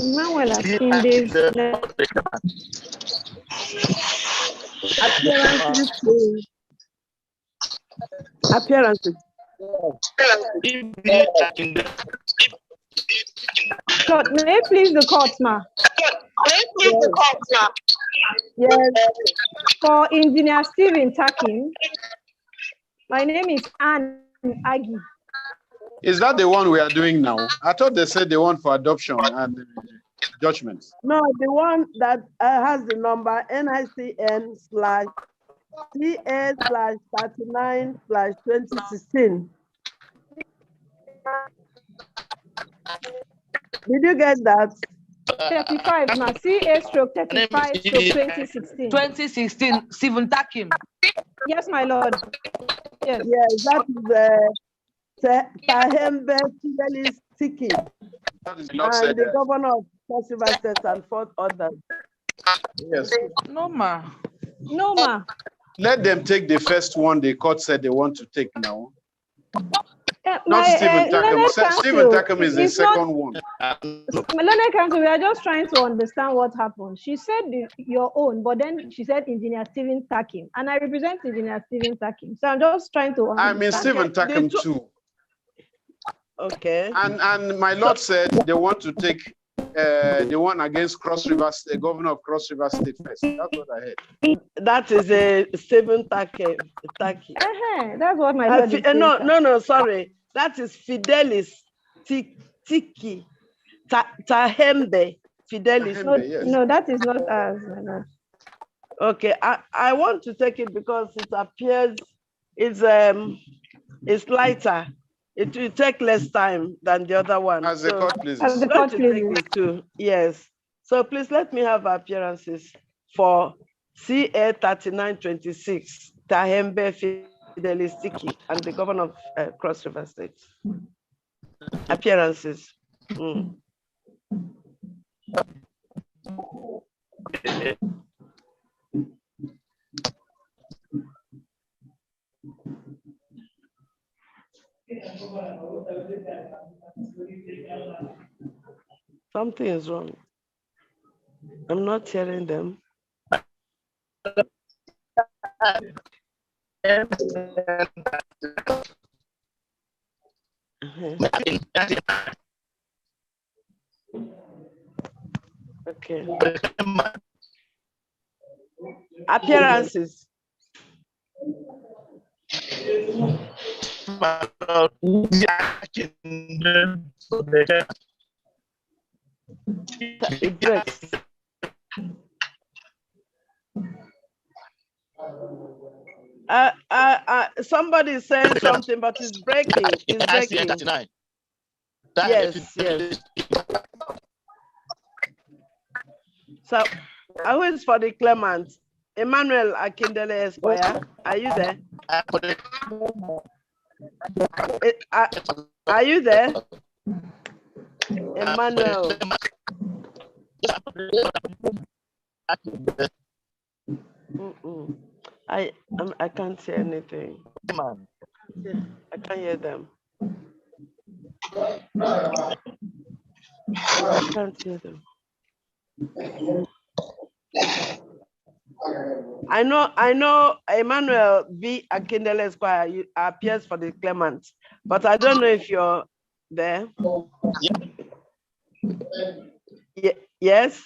Emmanuel Akinde's appearances. Appearances. Lord, may I please the court, ma? Yes. For Engineer Stephen Takim, my name is Anne Agi. Is that the one we are doing now? I thought they said the one for adoption and judgments. No, the one that has the number NICN/CA/39/2016. Did you get that? 35, ma. CA/35/2016. 2016, Stephen Takim. Yes, my lord. Yes. Yes, that is Tahembe Fidelis Tiki and the governor of Cross River State and 4 others. Yes. No, ma. No, ma. Let them take the first one the court said they want to take now. Not Stephen Takim. Stephen Takim is the second one. Learned Council, we are just trying to understand what happened. She said your own, but then she said Engineer Stephen Takim, and I represent Engineer Stephen Takim. So I'm just trying to understand. I mean Stephen Takim too. Okay. And my lord said they want to take the one against Cross River, the governor of Cross River State first. That's what I heard. That is a Stephen Taki. That's what my lord is saying. No, sorry. That is Fidelis Tiki Tahembe Fidelis. No, that is not us. Okay, I want to take it because it appears it's lighter. It will take less time than the other one. As the court pleases. As the court pleases. Too. Yes. So please let me have appearances for CA 3926 Tahembe Fidelis Tiki and the governor of Cross River State. Appearances. Something is wrong. I'm not hearing them. Okay. Appearances. It breaks. Somebody is saying something, but it's breaking. It's breaking. Yes. So, I was for the Clement. Emmanuel Akindele Esquire, are you there? Are you there? Emmanuel. I can't see anything. I can't hear them. I can't hear them. I know Emmanuel V. Akindele Esquire appears for the Clement, but I don't know if you're there. Yes.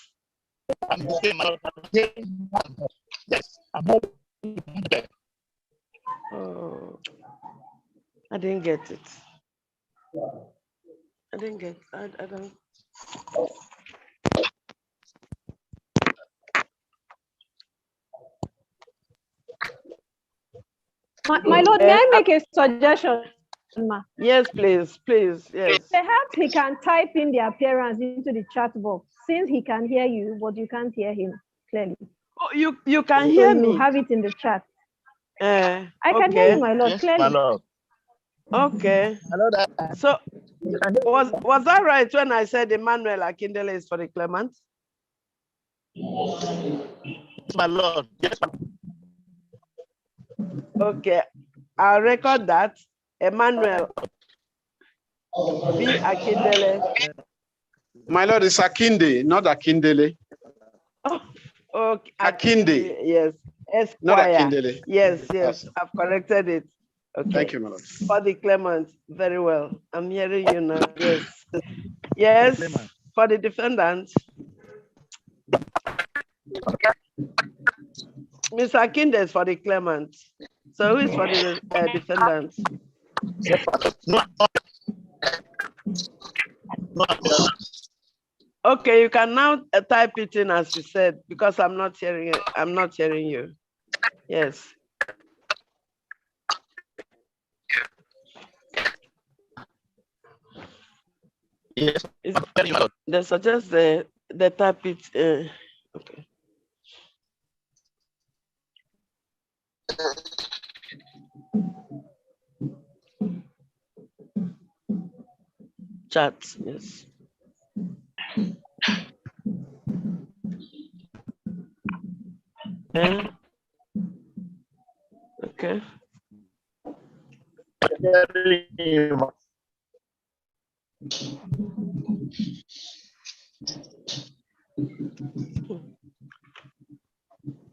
Oh, I didn't get it. I don't. My lord, may I make a suggestion, ma? Yes, please, yes. Perhaps he can type in the appearance into the chat box, since he can hear you, but you can't hear him clearly. Oh, you can hear me. You have it in the chat. I can Okay. hear you, my lord, clearly. My lord. Okay. So, was that right when I said Emmanuel Akindele is for the Clement? My lord. Yes. Okay, I'll record that. Emmanuel B. Akindele My Lord, it's Akinde, not Akindele. Oh, okay. Akinde. Yes. Not Esquire. Akindele. Yes, yes. I've corrected it. Okay. Thank you, my Lord. For the claimant, very well. I'm hearing you now. Yes. Yes. For the defendant. Ms. Akinde is for the claimant. So who is for the defendant? Okay, you can now type it in as you said, because I'm not hearing it. I'm not hearing you. Yes. Yes. They suggest they type it. Okay. Chat, yes. Okay.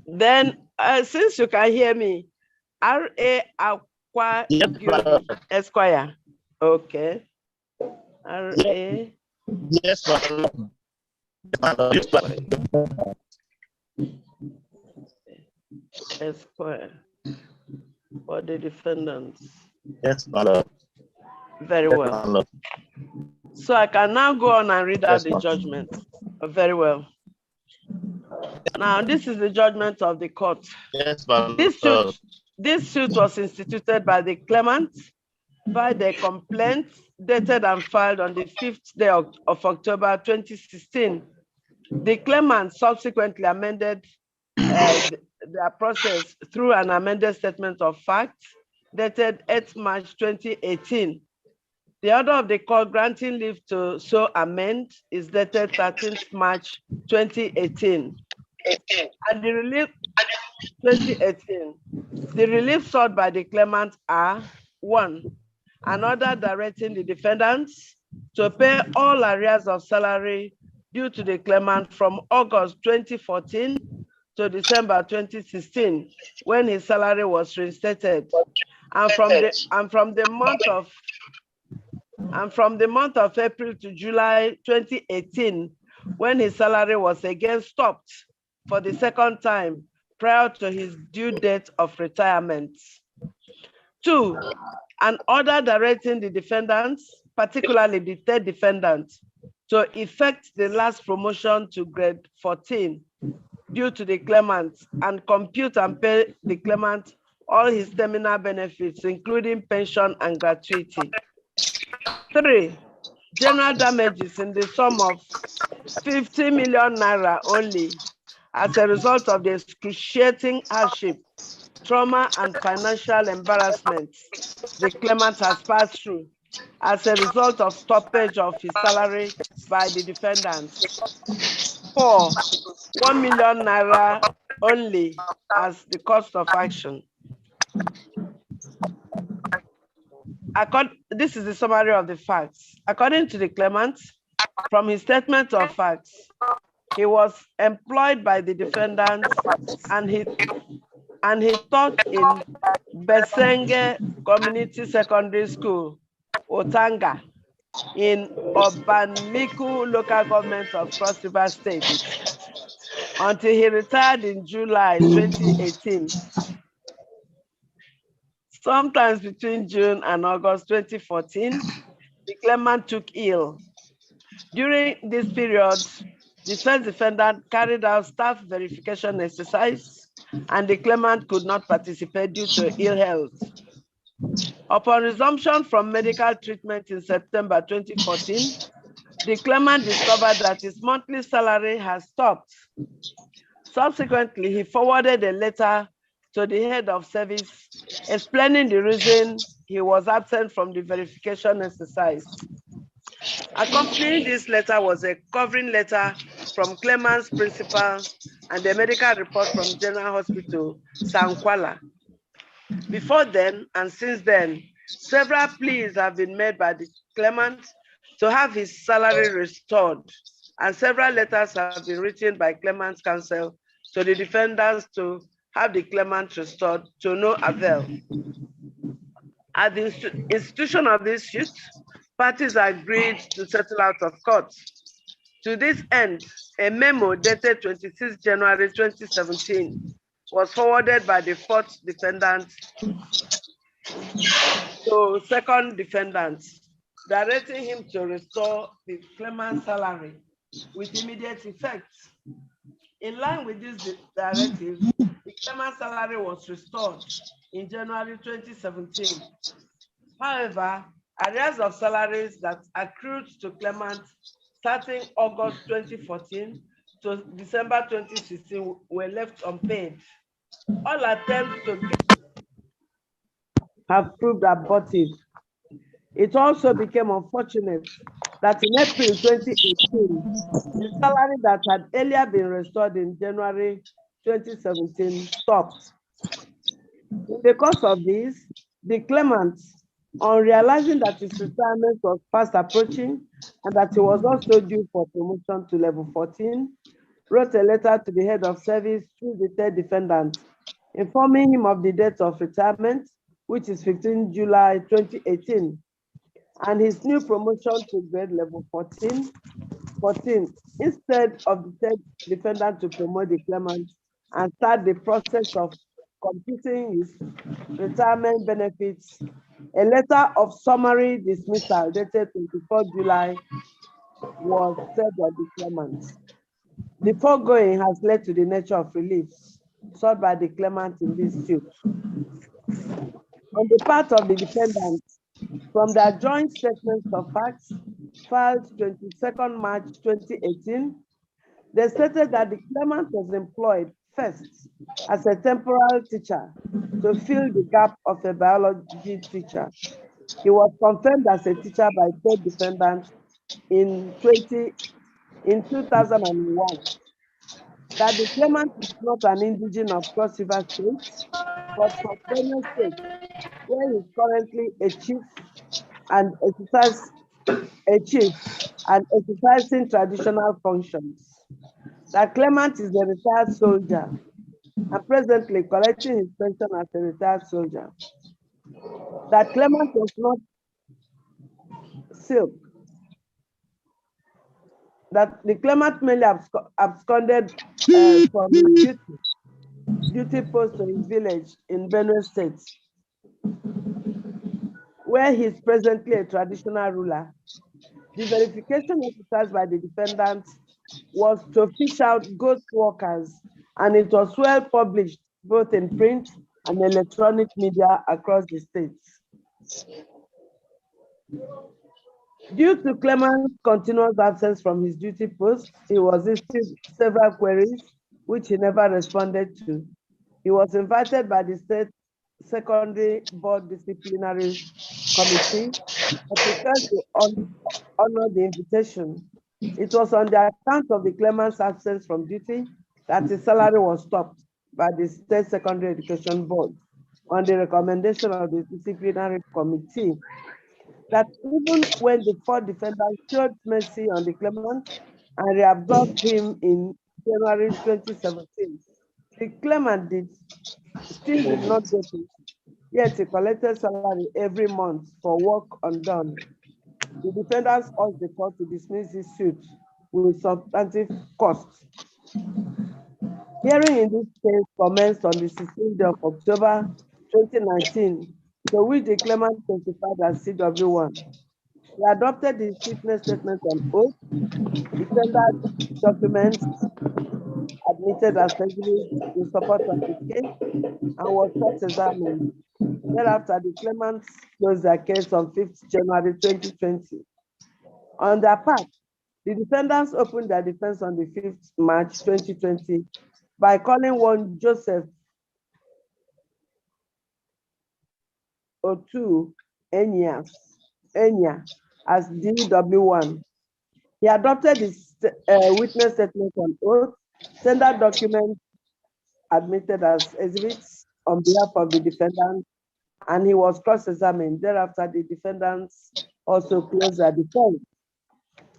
Then, since you can hear me, R.A. Aqua Esquire. Okay. R.A. Yes, Esquire. For the defendants. yes, my Lord. Very well. So I can now go on and read out the judgment. Very well. Now, this is the judgment of the court. Yes, my Lord. This suit was instituted by the claimant by the complaint dated and filed on the 5th day of October 2016. The claimant subsequently amended their process through an amended statement of facts dated 8th March 2018. The order of the court granting leave to so amend is dated 13th March 2018. And the relief 2018. The relief sought by the claimant are: 1, an order directing the defendants to pay all arrears of salary due to the claimant from August 2014 to December 2016, when his salary was reinstated, and from the month of April to July 2018, when his salary was again stopped for the second time prior to his due date of retirement. 2, an order directing the defendants, particularly the third defendant, to effect the last promotion to grade 14 due to the claimant and compute and pay the claimant all his terminal benefits, including pension and gratuity. 3, general damages in the sum of 50 million naira only as a result of the excruciating hardship, trauma, and financial embarrassment the claimant has passed through as a result of stoppage of his salary by the defendant. 4, 1 million naira only as the cost of action. This is the summary of the facts. According to the claimant, from his statement of facts, he was employed by the defendant and he taught in Besenge Community Secondary School, Otanga, in Obanmiku local government of Cross River State, until he retired in July 2018. Sometimes between June and August 2014, the claimant took ill. During this period, the first defendant carried out staff verification exercise, and the claimant could not participate due to ill health. Upon resumption from medical treatment in September 2014, the claimant discovered that his monthly salary has stopped. Subsequently, he forwarded a letter to the head of service explaining the reason he was absent from the verification exercise. Accompanying this letter was a covering letter from claimant's principal and a medical report from General Hospital, Sankwala. Before then and since then, several pleas have been made by the claimant to have his salary restored, and several letters have been written by Clement's counsel to the defendants to have the claimant restored, to no avail. At the institution of this suit, parties agreed to settle out of court. To this end, a memo dated 26 January 2017 was forwarded by the fourth defendant to second defendant, directing him to restore the claimant's salary with immediate effect. In line with this directive, the claimant's salary was restored in January 2017. However, arrears of salaries that accrued to claimant starting August 2014 to December 2016 were left unpaid. All attempts to have proved abortive. It also became unfortunate that in April 2018, the salary that had earlier been restored in January 2017 stopped. In the course of this, the claimant, on realizing that his retirement was fast approaching and that he was also due for promotion to level 14, wrote a letter to the head of service through the third defendant, informing him of the date of retirement, which is 15 July 2018, and his new promotion to grade level 14. Instead of the third defendant to promote the claimant and start the process of computing his retirement benefits, a letter of summary dismissal dated 24 July was served on the claimant. The foregoing has led to the nature of relief sought by the claimant in this suit. On the part of the defendant, from their joint statements of facts filed 22nd March 2018, they stated that the claimant was employed first as a temporary teacher to fill the gap of a biology teacher. He was confirmed as a teacher by third defendant in 2001. That the claimant is not an indigene of Cross River State, but from Benue State, where he is currently a chief and exercising traditional functions. That claimant is a retired soldier and presently collecting his pension as a retired soldier. That claimant was not silk. That the claimant merely absconded from his duty post to his village in Benue State, where he is presently a traditional ruler. The verification exercised by the defendant was to fish out ghost workers, and it was well published both in print and electronic media across the states. Due to claimant's continuous absence from his duty post, he was issued several queries which he never responded to. He was invited by the State Secondary Board Disciplinary Committee but prepared to honor the invitation. It was on the account of the claimant's absence from duty that his salary was stopped by the State Secondary Education Board on the recommendation of the Disciplinary Committee. That even when the fourth defendant showed mercy on the claimant and reabsorbed him in January 2017, the claimant still did not get it, yet he collected salary every month for work undone. The defendants urged the court to dismiss this suit with substantive costs. Hearing in this case commenced on the 16th of October 2019, to which the claimant testified as CW1. He adopted the witness statement on oath, defendant documents admitted as exhibits in support of the case, and was cross-examined. Thereafter, the claimants closed their case on 5th January 2020. On their part, the defendants opened their defense on the 5th March 2020 by calling one Joseph Otu Enya as DW1. He adopted his witness statement on oath, standard documents admitted as exhibits on behalf of the defendant, and he was cross-examined. Thereafter, the defendants also closed their defense.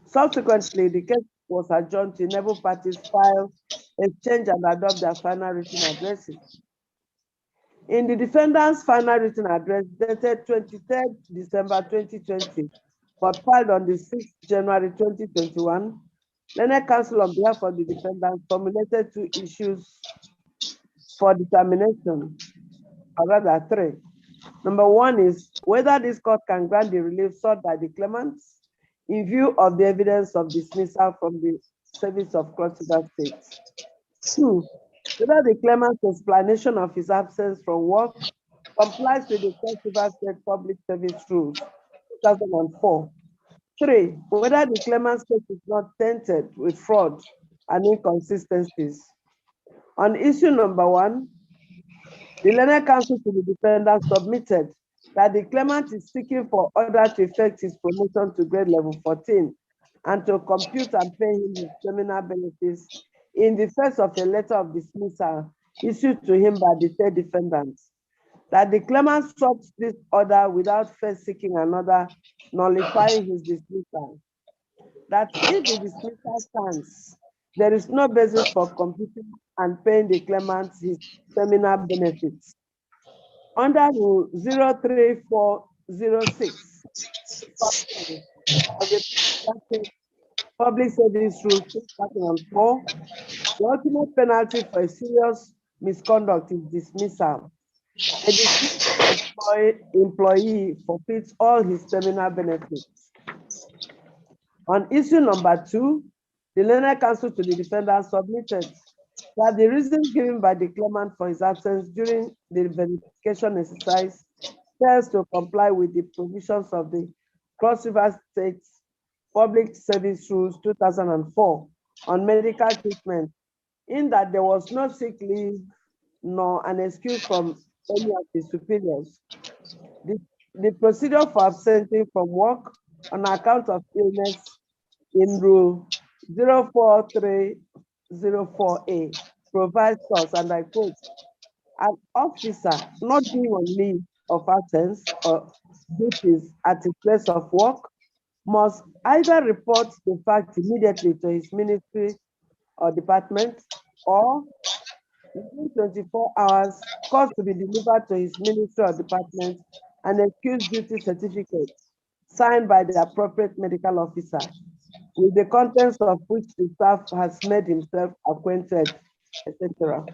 Subsequently, the case was adjourned to enable parties file, exchange, and adopt their final written addresses. In the defendant's final written address dated 23rd December 2020, but filed on the 6th January 2021, Learned Counsel on behalf of the defendant formulated 2 issues for determination, or rather 3. Number 1 is whether this court can grant the relief sought by the claimants in view of the evidence of dismissal from the service of Cross River State. 2, whether the claimant's explanation of his absence from work complies with the Cross River State Public Service Rules, 2004. 3, whether the claimant's case is not tainted with fraud and inconsistencies. On issue number 1, the Learned Counsel to the defendant submitted that the claimant is seeking for order to effect his promotion to grade level 14 and to compute and pay him his terminal benefits in the face of a letter of dismissal issued to him by the 3rd defendant. That the claimant sought this order without first seeking another, nullifying his dismissal. That if the dismissal stands, there is no basis for computing and paying the claimant his terminal benefits. Under Rule 03406 of the Public Service Rule 2004, the ultimate penalty for a serious misconduct is dismissal. A dismissed employee forfeits all his terminal benefits. On issue number 2, the Learned Counsel to the defendant submitted that the reasons given by the claimant for his absence during the verification exercise fails to comply with the provisions of the Cross River State Public Service Rules 2004 on medical treatment, in that there was no sick leave nor an excuse from any of the superiors. The procedure for absenting from work on account of illness in Rule 04304A provides us, and I quote, an officer not being on leave of absence or duties at his place of work must either report the fact immediately to his ministry or department, or within 24 hours, cause to be delivered to his ministry or department an excuse duty certificate signed by the appropriate medical officer, with the contents of which the staff has made himself acquainted, etc.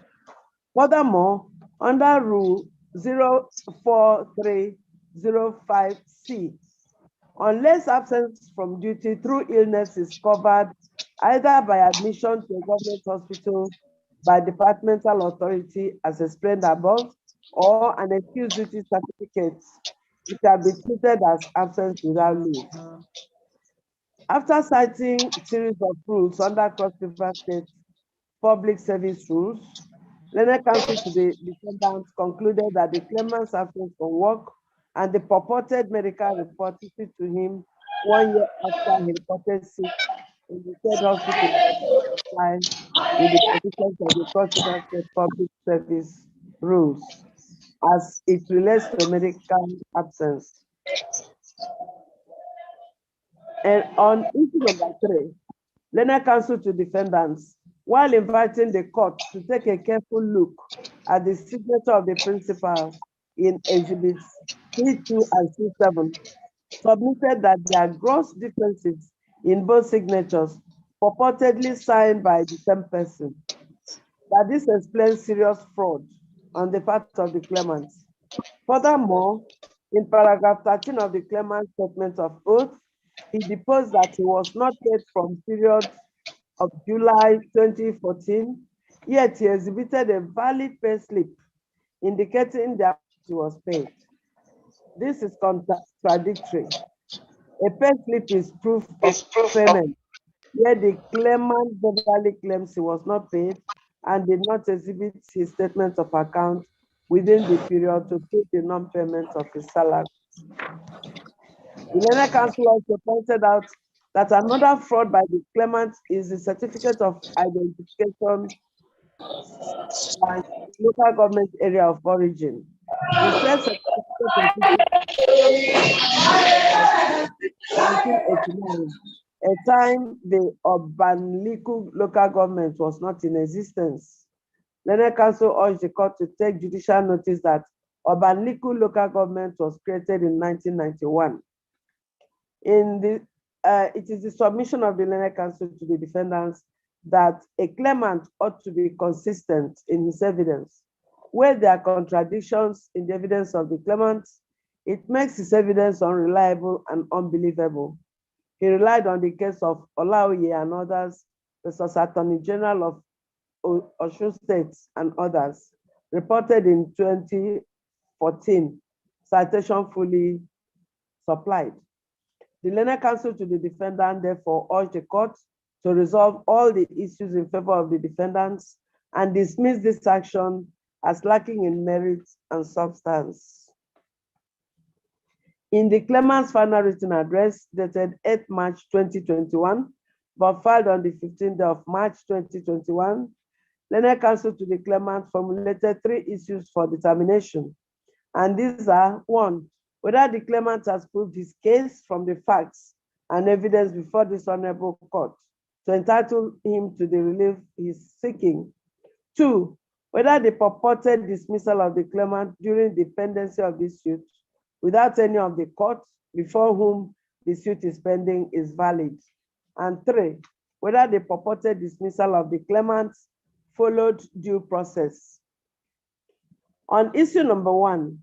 Furthermore, under Rule 04305C, unless absence from duty through illness is covered either by admission to a government hospital by departmental authority as explained above, or an excuse duty certificate, it can be treated as absence without leave. After citing a series of rules under Cross River State Public Service Rules, Learned Counsel to the defendant concluded that the claimant's absence from work and the purported medical report issued to him 1 year after he reported sick in the third hospital with the provisions of the Cross River State Public Service Rules as it relates to medical absence. And on issue number 3, Learned Counsel to defendants, while inviting the court to take a careful look at the signature of the principal in exhibits C2 and C7, submitted that there are gross differences in both signatures, purportedly signed by the same person. That this explains serious fraud on the part of the claimant. Furthermore, in paragraph 13 of the claimant's statement of oath, he deposed that he was not paid from period of July 2014, yet he exhibited a valid pay slip indicating that he was paid. This is contradictory. A pay slip is proof of payment, where the claimant verbally claims he was not paid and did not exhibit his statement of account within the period to prove the non-payment of his salary. The Learned Counsel also pointed out that another fraud by the claimant is the certificate of identification by local government area of origin. The said certificate 1989 a time the Obanliku local government was not in existence. Learned Counsel urged the court to take judicial notice that Obanliku local government was created in 1991. It is the submission of the Learned Counsel to the defendants that a claimant ought to be consistent in his evidence. Where there are contradictions in the evidence of the claimant, it makes his evidence unreliable and unbelievable. He relied on the case of Olaoye and others, versus Attorney General of Osun State and others, reported in 2014, citation fully supplied. The Learned Counsel to the defendant therefore urged the court to resolve all the issues in favor of the defendants and dismiss this action as lacking in merit and substance. In the claimant's final written address dated 8 March 2021, but filed on the 15th of March 2021, Learned Counsel to the claimant formulated 3 issues for determination. And these are: 1, whether the claimant has proved his case from the facts and evidence before this honorable court to entitle him to the relief he is seeking. 2, whether the purported dismissal of the claimant during the pendency of this suit without any of the courts before whom the suit is pending is valid. And 3, whether the purported dismissal of the claimant followed due process. On issue number 1,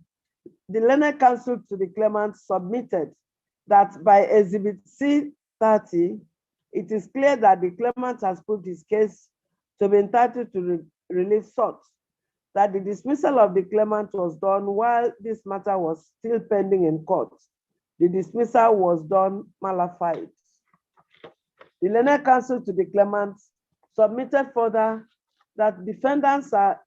the Learned Counsel to the claimant submitted that by Exhibit C30, it is clear that the claimant has proved his case to be entitled to relief sought, that the dismissal of the claimant was done while this matter was still pending in court. The dismissal was done mala fide. The Learned Counsel to the claimant submitted further that defendants are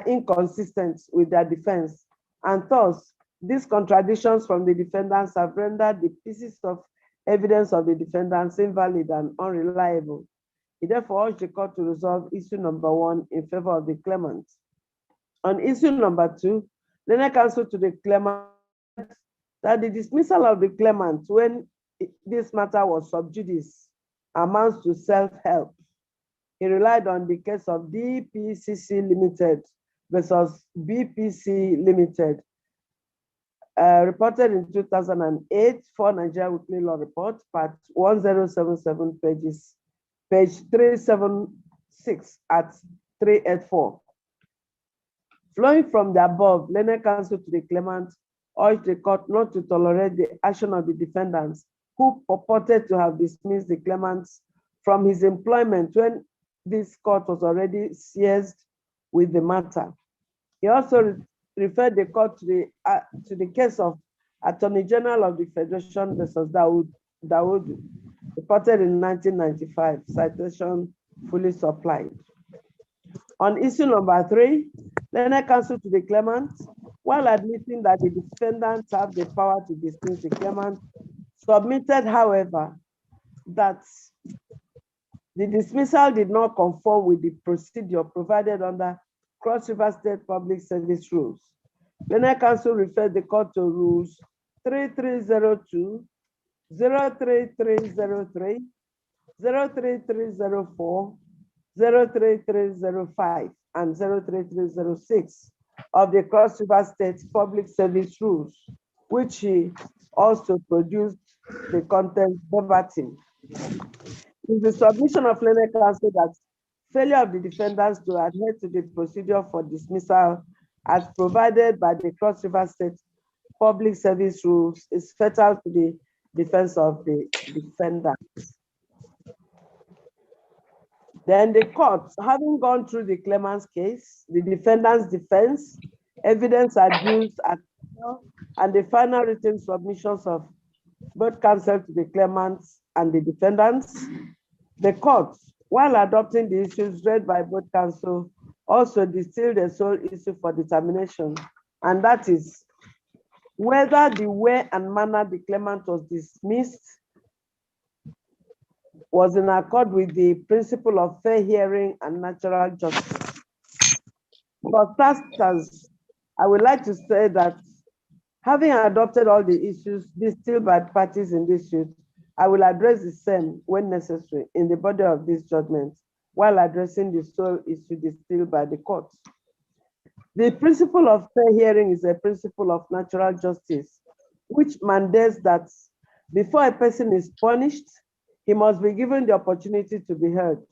inconsistent with their defense, and thus these contradictions from the defendants have rendered the pieces of evidence of the defendants invalid and unreliable. He therefore urged the court to resolve issue number 1 in favor of the claimant. On issue number 2, Learned Counsel to the claimant that the dismissal of the claimant when this matter was sub judice amounts to self-help. He relied on the case of DPCC Limited versus BPC Limited, reported in 2008 for Nigeria Weekly Law Report, part 1077, page 376 at 384. Flowing from the above, Learned Counsel to the claimant urged the court not to tolerate the action of the defendants who purported to have dismissed the claimant from his employment when this court was already seized with the matter. He also referred the court to the case of Attorney General of the Federation versus Dawood, reported in 1995, citation fully supplied. On issue number 3, Learned Counsel to the claimant, while admitting that the defendants have the power to dismiss the claimant, submitted, however, that the dismissal did not conform with the procedure provided under Cross River State Public Service Rules. Learned Counsel referred the court to rules 3302, 03303, 03304, 03305, and 03306 of the Cross River State Public Service Rules, which he also produced the content verbatim. In the submission of Learned Counsel that failure of the defendants to adhere to the procedure for dismissal as provided by the Cross River State Public Service Rules is fatal to the defense of the defendants. Then the court, having gone through the claimant's case, the defendant's defense, evidence adduced at trial, and the final written submissions of both counsel to the claimants and the defendants, the court, while adopting the issues read by both counsel, also distilled a sole issue for determination, and that is whether the way and manner the claimant was dismissed was in accord with the principle of fair hearing and natural justice. For starters, I would like to say that Having adopted all the issues distilled by parties in this suit, I will address the same when necessary in the body of this judgment while addressing the sole issue distilled by the court. The principle of fair hearing is a principle of natural justice, which mandates that before a person is punished, he must be given the opportunity to be heard.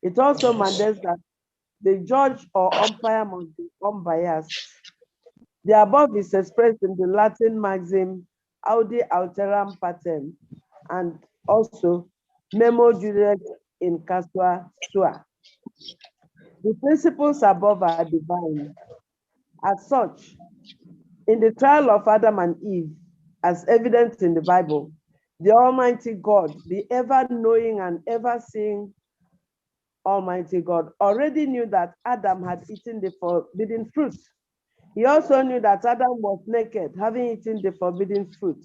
It also mandates that the judge or umpire must be unbiased. The above is expressed in the Latin maxim audi alteram partem and also nemo juret in casua sua. The principles above are divine. As such, in the trial of Adam and Eve, as evident in the Bible, the Almighty God, the ever-knowing and ever-seeing Almighty God, already knew that Adam had eaten the forbidden fruit. He also knew that Adam was naked, having eaten the forbidden fruit.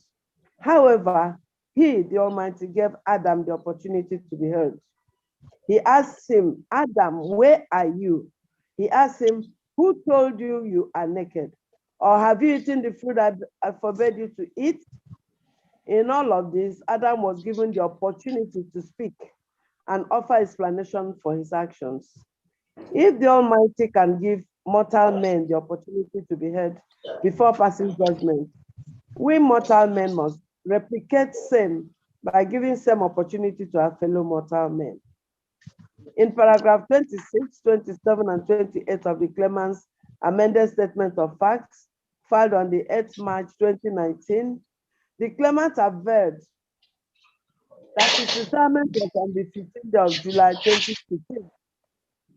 However, he, the Almighty, gave Adam the opportunity to be heard. He asked him, Adam, where are you? He asked him, who told you you are naked? Or have you eaten the fruit I forbade you to eat? In all of this, Adam was given the opportunity to speak and offer explanation for his actions. If the Almighty can give mortal men the opportunity to be heard before passing judgment, we mortal men must replicate same by giving same opportunity to our fellow mortal men. In paragraph 26, 27, and 28 of the claimant's amended statement of facts filed on the 8th March 2019, the claimant averred that his retirement was on the 15th of July 2015.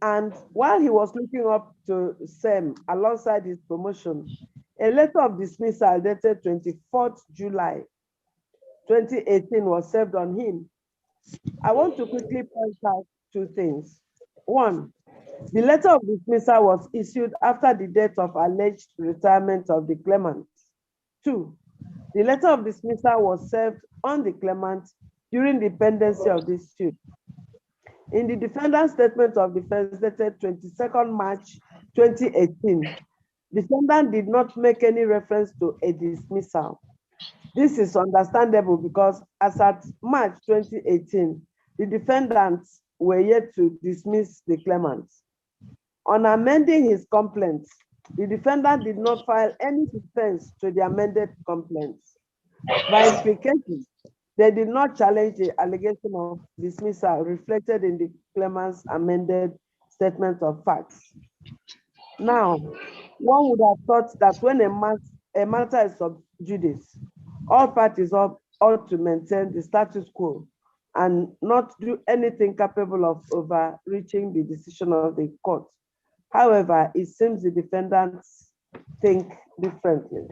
And while he was looking up to SEM alongside his promotion, a letter of dismissal dated 24th July 2018 was served on him. I want to quickly point out two things. One, the letter of dismissal was issued after the date of alleged retirement of the claimant. Two, the letter of dismissal was served on the claimant during the pendency of this suit. In the defendant's statement of defense dated 22nd March 2018, defendant did not make any reference to a dismissal. This is understandable because as at March 2018, the defendants were yet to dismiss the claimant. On amending his complaint, the defendant did not file any defense to the amended complaint. By implication, they did not challenge the allegation of dismissal reflected in the claimant's amended statement of facts. Now, one would have thought that when a matter is sub judice, all parties ought to maintain the status quo and not do anything capable of overreaching the decision of the court. However, it seems the defendants think differently.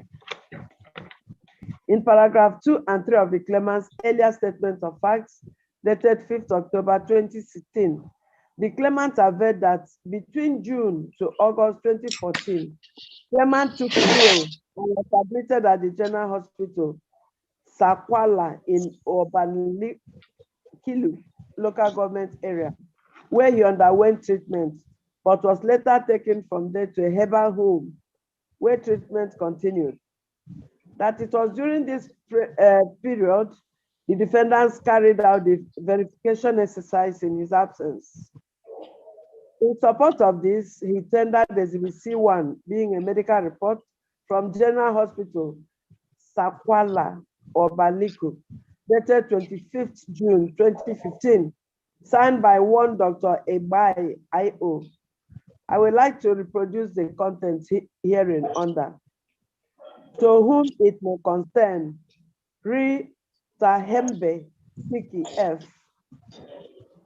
In paragraph 2 and 3 of the claimant's earlier statement of facts, dated 5th October 2016, the claimant averred that between June to August 2014, claimant took pill and was admitted at the General Hospital, Sakwala in Obanikilu local government area, where he underwent treatment, but was later taken from there to a herbal home where treatment continued. That it was during this period, the defendants carried out the verification exercise in his absence. In support of this, he tendered Exhibit C1, being a medical report from General Hospital, Sakwala or Baliku, dated 25th June 2015, signed by one Dr. Ebai I.O. I would like to reproduce the contents herein under. To whom it may concern, Re Tahembe Siki F.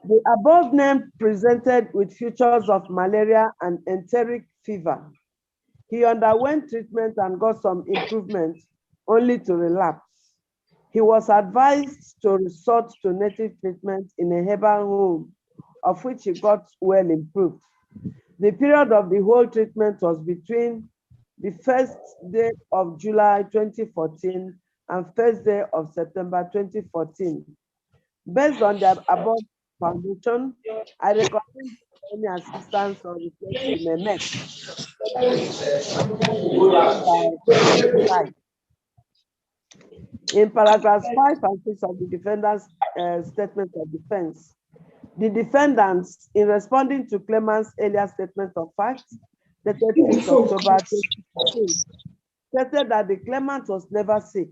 The above name presented with features of malaria and enteric fever. He underwent treatment and got some improvement, only to relapse. He was advised to resort to native treatment in a herbal home, of which he got well improved. The period of the whole treatment was between the first day of July 2014 and first day of September 2014. Based on the above foundation, I recommend any assistance or request you may make. In paragraphs 5 and 6 of the defendant's statement of defense, the defendants, in responding to claimant's earlier statement of facts, dated 6 October 2016, stated that the claimant was never sick.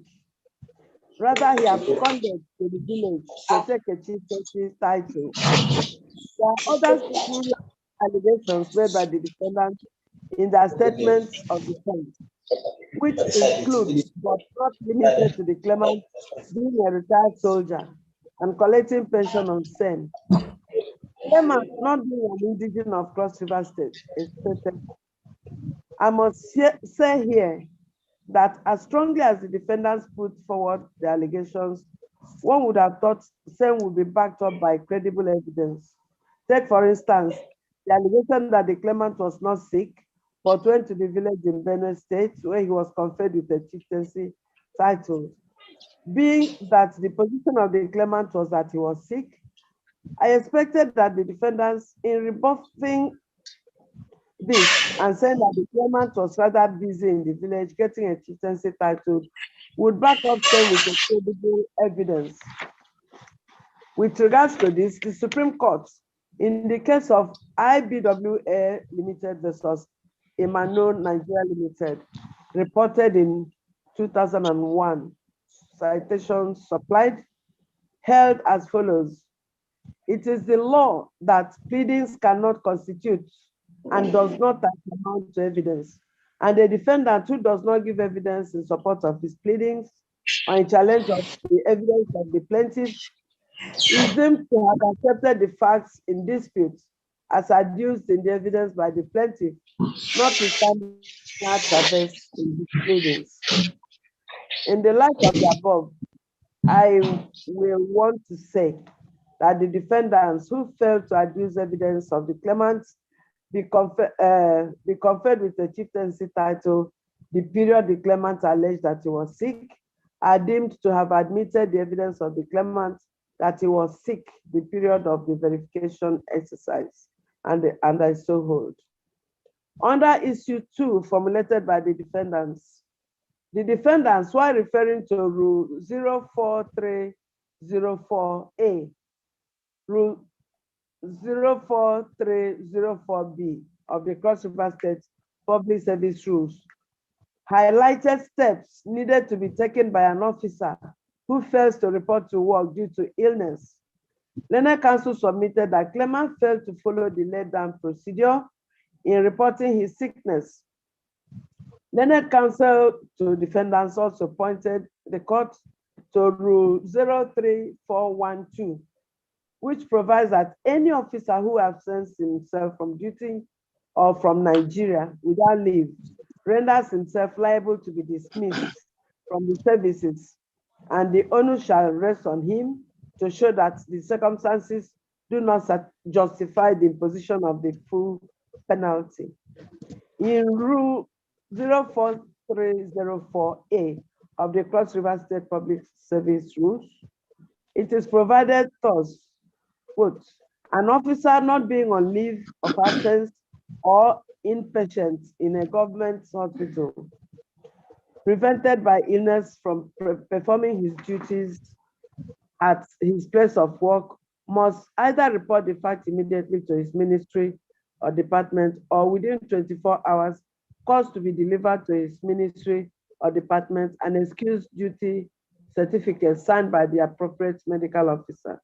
Rather, he absconded to the village to take a chieftaincy title. There are other serious allegations made by the defendant in their statements of defense, which include but not limited to the claimant being a retired soldier and collecting pension on SEN. Claimant not being an indigenous of Cross River State is stated. I must say here that as strongly as the defendants put forward the allegations, one would have thought SEN would be backed up by credible evidence. Take, for instance, the allegation that the claimant was not sick, but went to the village in Benue State where he was conferred with a chieftaincy title. Being that the position of the claimant was that he was sick, I expected that the defendants, in rebuffing this and saying that the claimant was rather busy in the village getting a chieftaincy title, would back up them with a credible evidence. With regards to this, the Supreme Court, in the case of IBWA Limited versus Emmanuel Nigeria Limited, reported in 2001, citations supplied, held as follows. It is the law that pleadings cannot constitute and does not amount to evidence. And the defendant who does not give evidence in support of his pleadings or in challenge of the evidence of the plaintiff is deemed to have accepted the facts in dispute as adduced in the evidence by the plaintiff, notwithstanding traverse in his pleadings. In the light of the above, I will want to say that the defendants who failed to adduce evidence of the claimant be conferred with a chieftaincy title the period the claimant alleged that he was sick, are deemed to have admitted the evidence of the claimant that he was sick the period of the verification exercise, and I so hold. Under issue 2 formulated by the defendants, while referring to Rule 04304A, Rule 04304B of the Cross River State Public Service Rules, highlighted steps needed to be taken by an officer who fails to report to work due to illness. Learned Counsel submitted that claimant failed to follow the laid down procedure in reporting his sickness. Learned Counsel to defendants also pointed the court to Rule 03412, which provides that any officer who absents himself from duty or from Nigeria without leave renders himself liable to be dismissed from the services, and the onus shall rest on him to show that the circumstances do not justify the imposition of the full penalty. In Rule 04304A of the Cross River State Public Service Rules, it is provided thus, quote, an officer not being on leave of absence or inpatient in a government hospital, prevented by illness from performing his duties at his place of work, must either report the fact immediately to his ministry or department, or within 24 hours, cause to be delivered to his ministry or department an excuse duty certificate signed by the appropriate medical officer,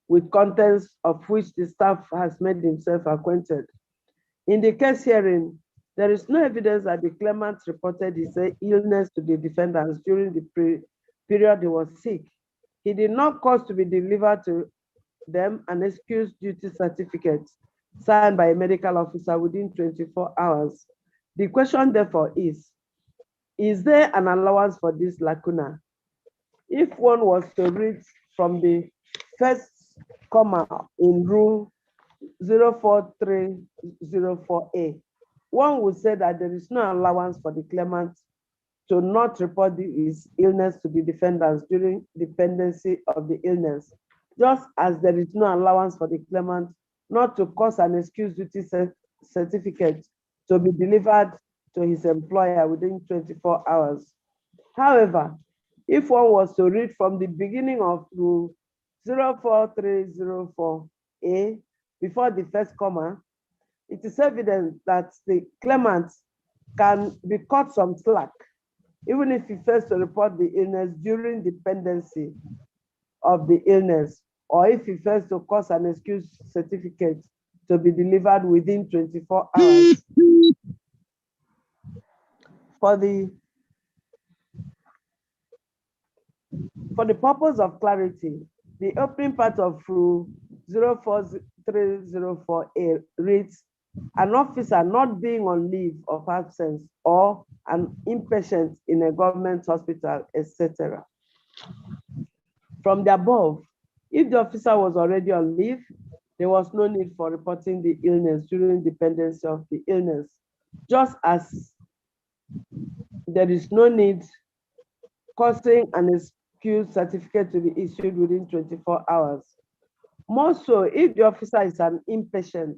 with contents of which the staff has made himself acquainted. In the case herein, there is no evidence that the claimant reported his illness to the defendants during the period he was sick. He did not cause to be delivered to them an excuse duty certificate signed by a medical officer within 24 hours. The question therefore is there an allowance for this lacuna? If one was to read from the first comma in Rule 04304A, one would say that there is no allowance for the claimant to not report his illness to the defendants during the pendency of the illness, just as there is no allowance for the claimant not to cause an excuse duty certificate to be delivered to his employer within 24 hours. However, If one was to read from the beginning of rule 04304A before the first comma, it is evident that the claimant can be cut some slack, even if he fails to report the illness during dependency of the illness, or if he fails to cause an excuse certificate to be delivered within 24 hours. For the purpose of clarity, the opening part of rule 04304A reads, an officer not being on leave of absence or an inpatient in a government hospital, etc. From the above, if the officer was already on leave, there was no need for reporting the illness during dependency of the illness, just as there is no need causing an excuse certificate to be issued within 24 hours. More so, if the officer is an inpatient,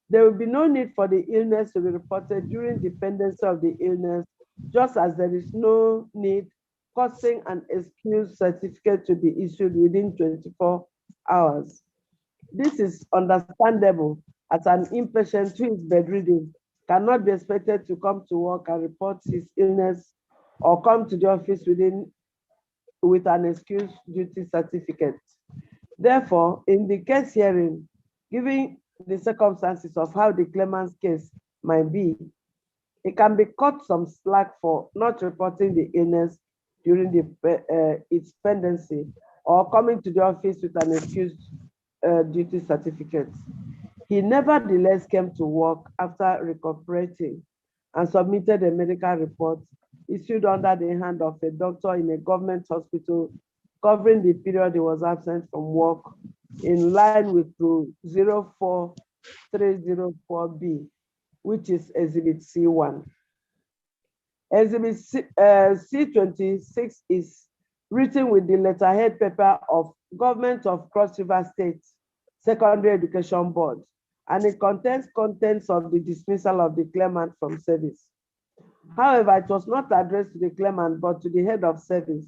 there will be no need for the illness to be reported during dependency of the illness, just as there is no need causing an excuse certificate to be issued within 24 hours. This is understandable, as an inpatient who is bedridden cannot be expected to come to work and report his illness or come to the office with an excuse duty certificate. Therefore, in the case hearing, given the circumstances of how the claimant's case might be, it can be cut some slack for not reporting the illness during its pendency or coming to the office with an excuse duty certificate. He nevertheless came to work after recuperating and submitted a medical report issued under the hand of a doctor in a government hospital covering the period he was absent from work, in line with rule 04304B, which is Exhibit C1. Exhibit C26 is written with the letterhead paper of Government of Cross River State Secondary Education Board, and it contains contents of the dismissal of the claimant from service. However, it was not addressed to the claimant, but to the head of service,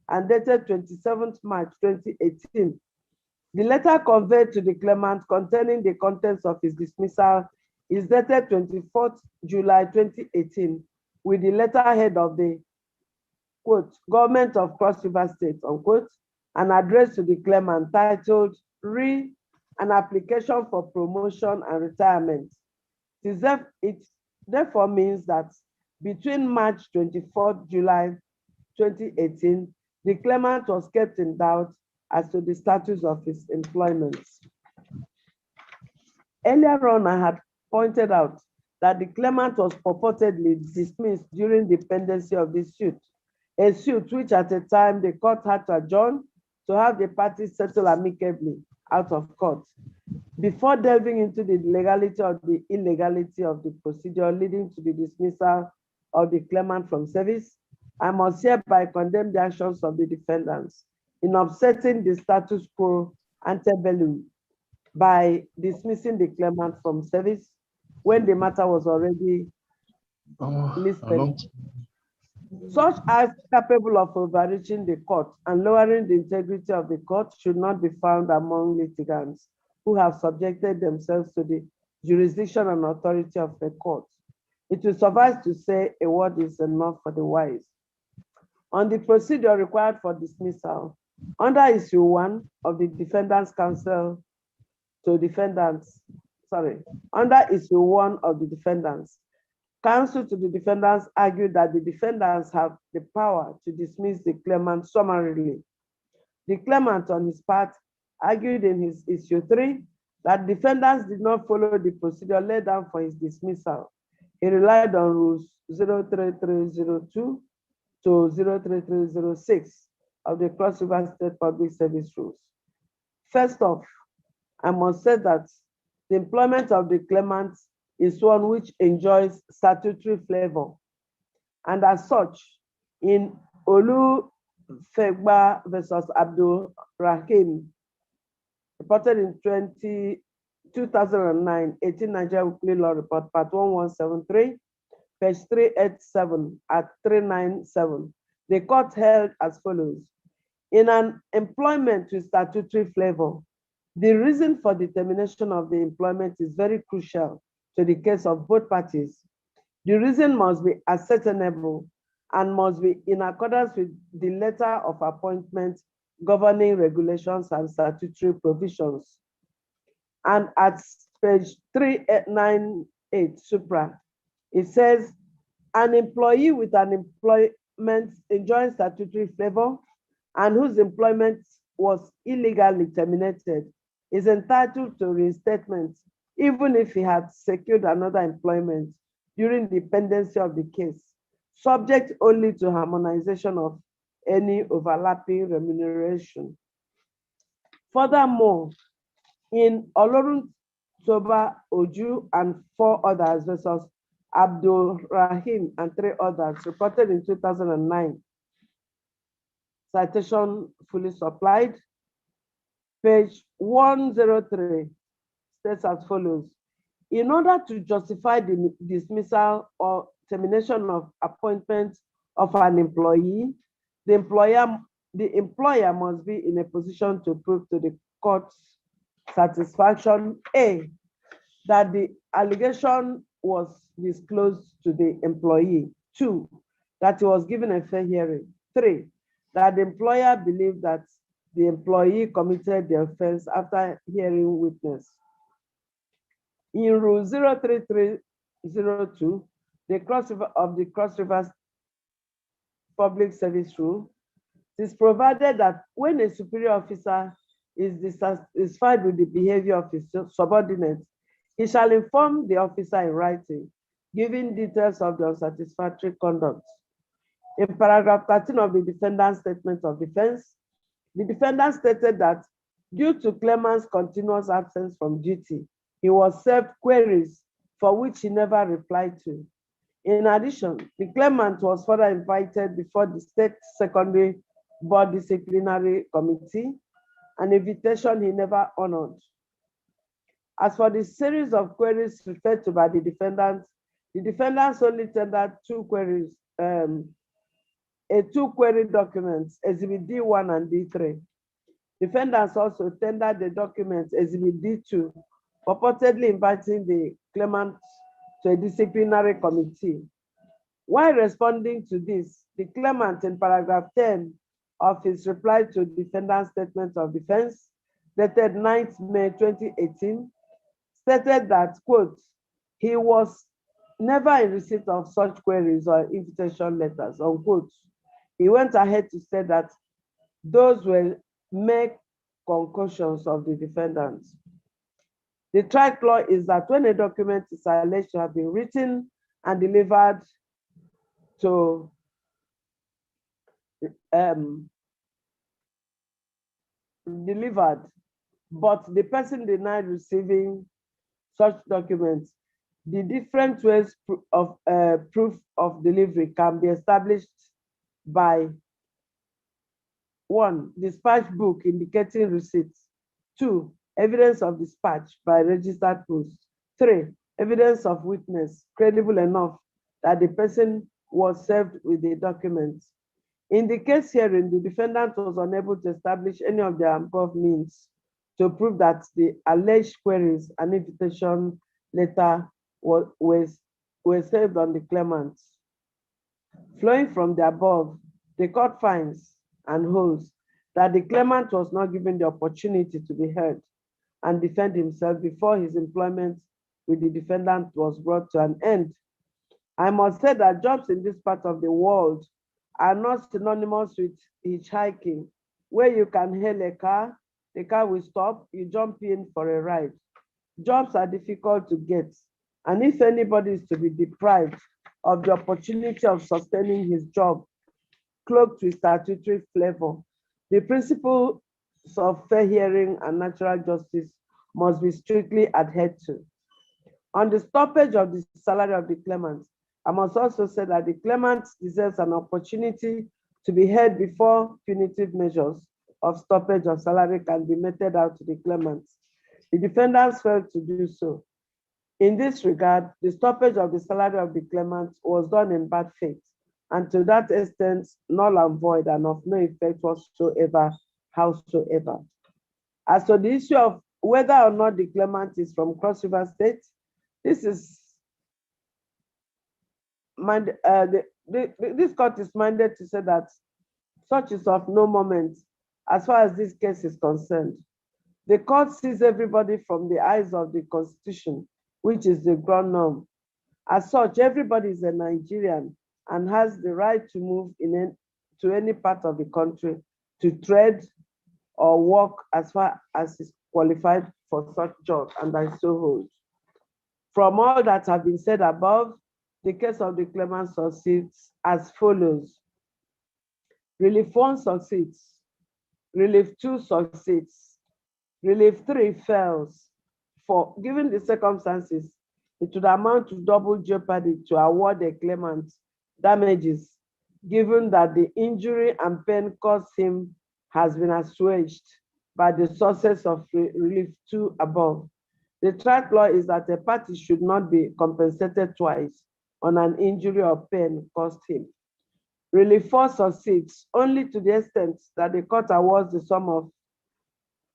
and dated 27th March 2018. The letter conveyed to the claimant containing the contents of his dismissal is dated 24th July 2018, with the letterhead of the, quote, Government of Cross River State, unquote, and addressed to the claimant titled, an application for promotion and retirement. It therefore means that between March 24th July 2018, the claimant was kept in doubt as to the status of his employment. Earlier on, I had pointed out that the claimant was purportedly dismissed during the pendency of this suit, a suit which at the time the court had to adjourn to have the parties settle amicably out of court. Before delving into the legality or the illegality of the procedure leading to the dismissal of the claimant from service, I must hereby condemn the actions of the defendants in upsetting the status quo ante bellum by dismissing the claimant from service when the matter was already listed. Such acts capable of overreaching the court and lowering the integrity of the court should not be found among litigants who have subjected themselves to the jurisdiction and authority of the court. It will suffice to say a word is enough for the wise. On the procedure required for dismissal, under issue 1 of the defendant's counsel to defendants, under issue 1 of the defendants, counsel to the defendants argued that the defendants have the power to dismiss the claimant summarily. The claimant, on his part, argued in his issue 3 that defendants did not follow the procedure laid down for his dismissal. He relied on rules 03302 to 03306 of the Cross River State Public Service Rules. First off, I must say that the employment of the claimant is one which enjoys statutory flavor. And as such, in Olu Fegba versus Abdul Rahim, reported in 2009, 18 Nigeria Weekly Law Report, Part 1173, page 387 at 397, The court held as follows. In an employment with statutory flavor, the reason for the termination of the employment is very crucial to the case of both parties. The reason must be ascertainable and must be in accordance with the letter of appointment governing regulations and statutory provisions. And at page 398 supra, it says, an employee with an employment enjoying statutory flavor and whose employment was illegally terminated is entitled to reinstatement even if he had secured another employment during the pendency of the case, subject only to harmonization of any overlapping remuneration. Furthermore, in Olorun Toba Oju and 4 others versus Abdul Rahim and 3 others reported in 2009, citation fully supplied. Page 103 states as follows. In order to justify the dismissal or termination of appointment of an employee, the employer must be in a position to prove to the court's satisfaction, A, that the allegation was disclosed to the employee, 2, that he was given a fair hearing, 3, that the employer believed that the employee committed the offense after hearing witness. In Rule 03302, the Cross River Public Service Rule, it is provided that when a superior officer is dissatisfied with the behavior of his subordinate, he shall inform the officer in writing, giving details of the unsatisfactory conduct. In paragraph 13 of the defendant's statement of defense, the defendant stated that due to claimant's continuous absence from duty, he was served queries for which he never replied to. In addition, the claimant was further invited before the State Secondary Board Disciplinary Committee, an invitation he never honored. As for the series of queries referred to by the defendants only tendered 2 queries, two query documents, Exhibit D1 and D3. Defendants also tendered the documents, Exhibit D2, purportedly inviting the claimant to a disciplinary committee. While responding to this, the claimant in paragraph 10 of his reply to defendant's statement of defense, dated 9th May 2018, stated that, quote, he was never in receipt of such queries or invitation letters, unquote. He went ahead to say that those were mere concoctions of the defendants. The track law is that when a document is alleged to have been written and delivered to but the person denied receiving such documents, the different ways of proof of delivery can be established by 1, dispatch book indicating receipts, 2, evidence of dispatch by registered post, 3, evidence of witness credible enough that the person was served with the documents. In the case herein, the defendant was unable to establish any of the above means to prove that the alleged queries and invitation letter were served on the claimant. Flowing from the above, the court finds and holds that the claimant was not given the opportunity to be heard and defend himself before his employment with the defendant was brought to an end. I must say that jobs in this part of the world are not synonymous with hitchhiking, where you can hail a car, the car will stop, you jump in for a ride. Jobs are difficult to get, and if anybody is to be deprived of the opportunity of sustaining his job, cloaked with statutory flavor, the principles of fair hearing and natural justice must be strictly adhered to. On the stoppage of the salary of the claimant, I must also say that the claimant deserves an opportunity to be heard before punitive measures of stoppage of salary can be meted out to the claimant. The defendants failed to do so. In this regard, the stoppage of the salary of the claimant was done in bad faith and to that extent, null and void and of no effect whatsoever, howsoever. As to the issue of whether or not the claimant is from Cross River State, this is this court is minded to say that such is of no moment as far as this case is concerned. The court sees everybody from the eyes of the Constitution, which is the ground norm. As such, everybody is a Nigerian and has the right to move to any part of the country to trade or work as far as is qualified for such job, and I so hold. From all that have been said above, the case of the claimant succeeds as follows. Relief 1 succeeds. Relief 2 succeeds. Relief 3 fails. For given the circumstances, it would amount to double jeopardy to award a claimant damages, given that the injury and pain caused him has been assuaged by the sources of relief 2 above. The track law is that a party should not be compensated twice on an injury or pain caused him. Relief 4 succeeds only to the extent that the court awards the sum of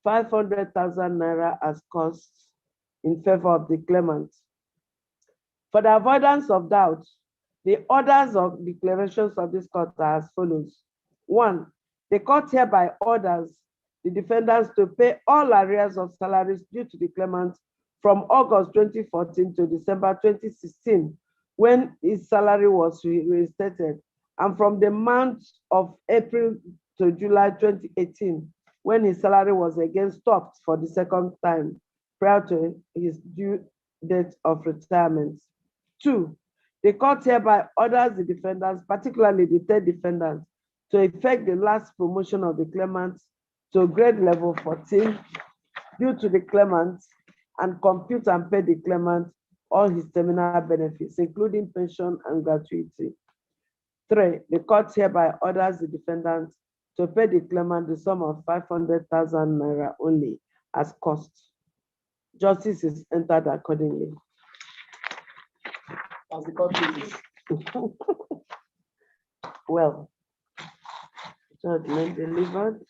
500,000 naira as costs in favor of the claimant. For the avoidance of doubt, the orders of declarations of this court are as follows. 1, the court hereby orders the defendants to pay all arrears of salaries due to the claimant from August 2014 to December 2016, when his salary was reinstated, and from the month of April to July 2018, when his salary was again stopped for the second time prior to his due date of retirement. 2, the court hereby orders the defendants, particularly the third defendant, to effect the last promotion of the claimant to grade level 14 due to the claimant and compute and pay the claimant all his terminal benefits, including pension and gratuity. 3, the court hereby orders the defendant to pay the claimant the sum of 500,000 naira only as cost. Justice is entered accordingly. As the court pleases. Well, judgment delivered.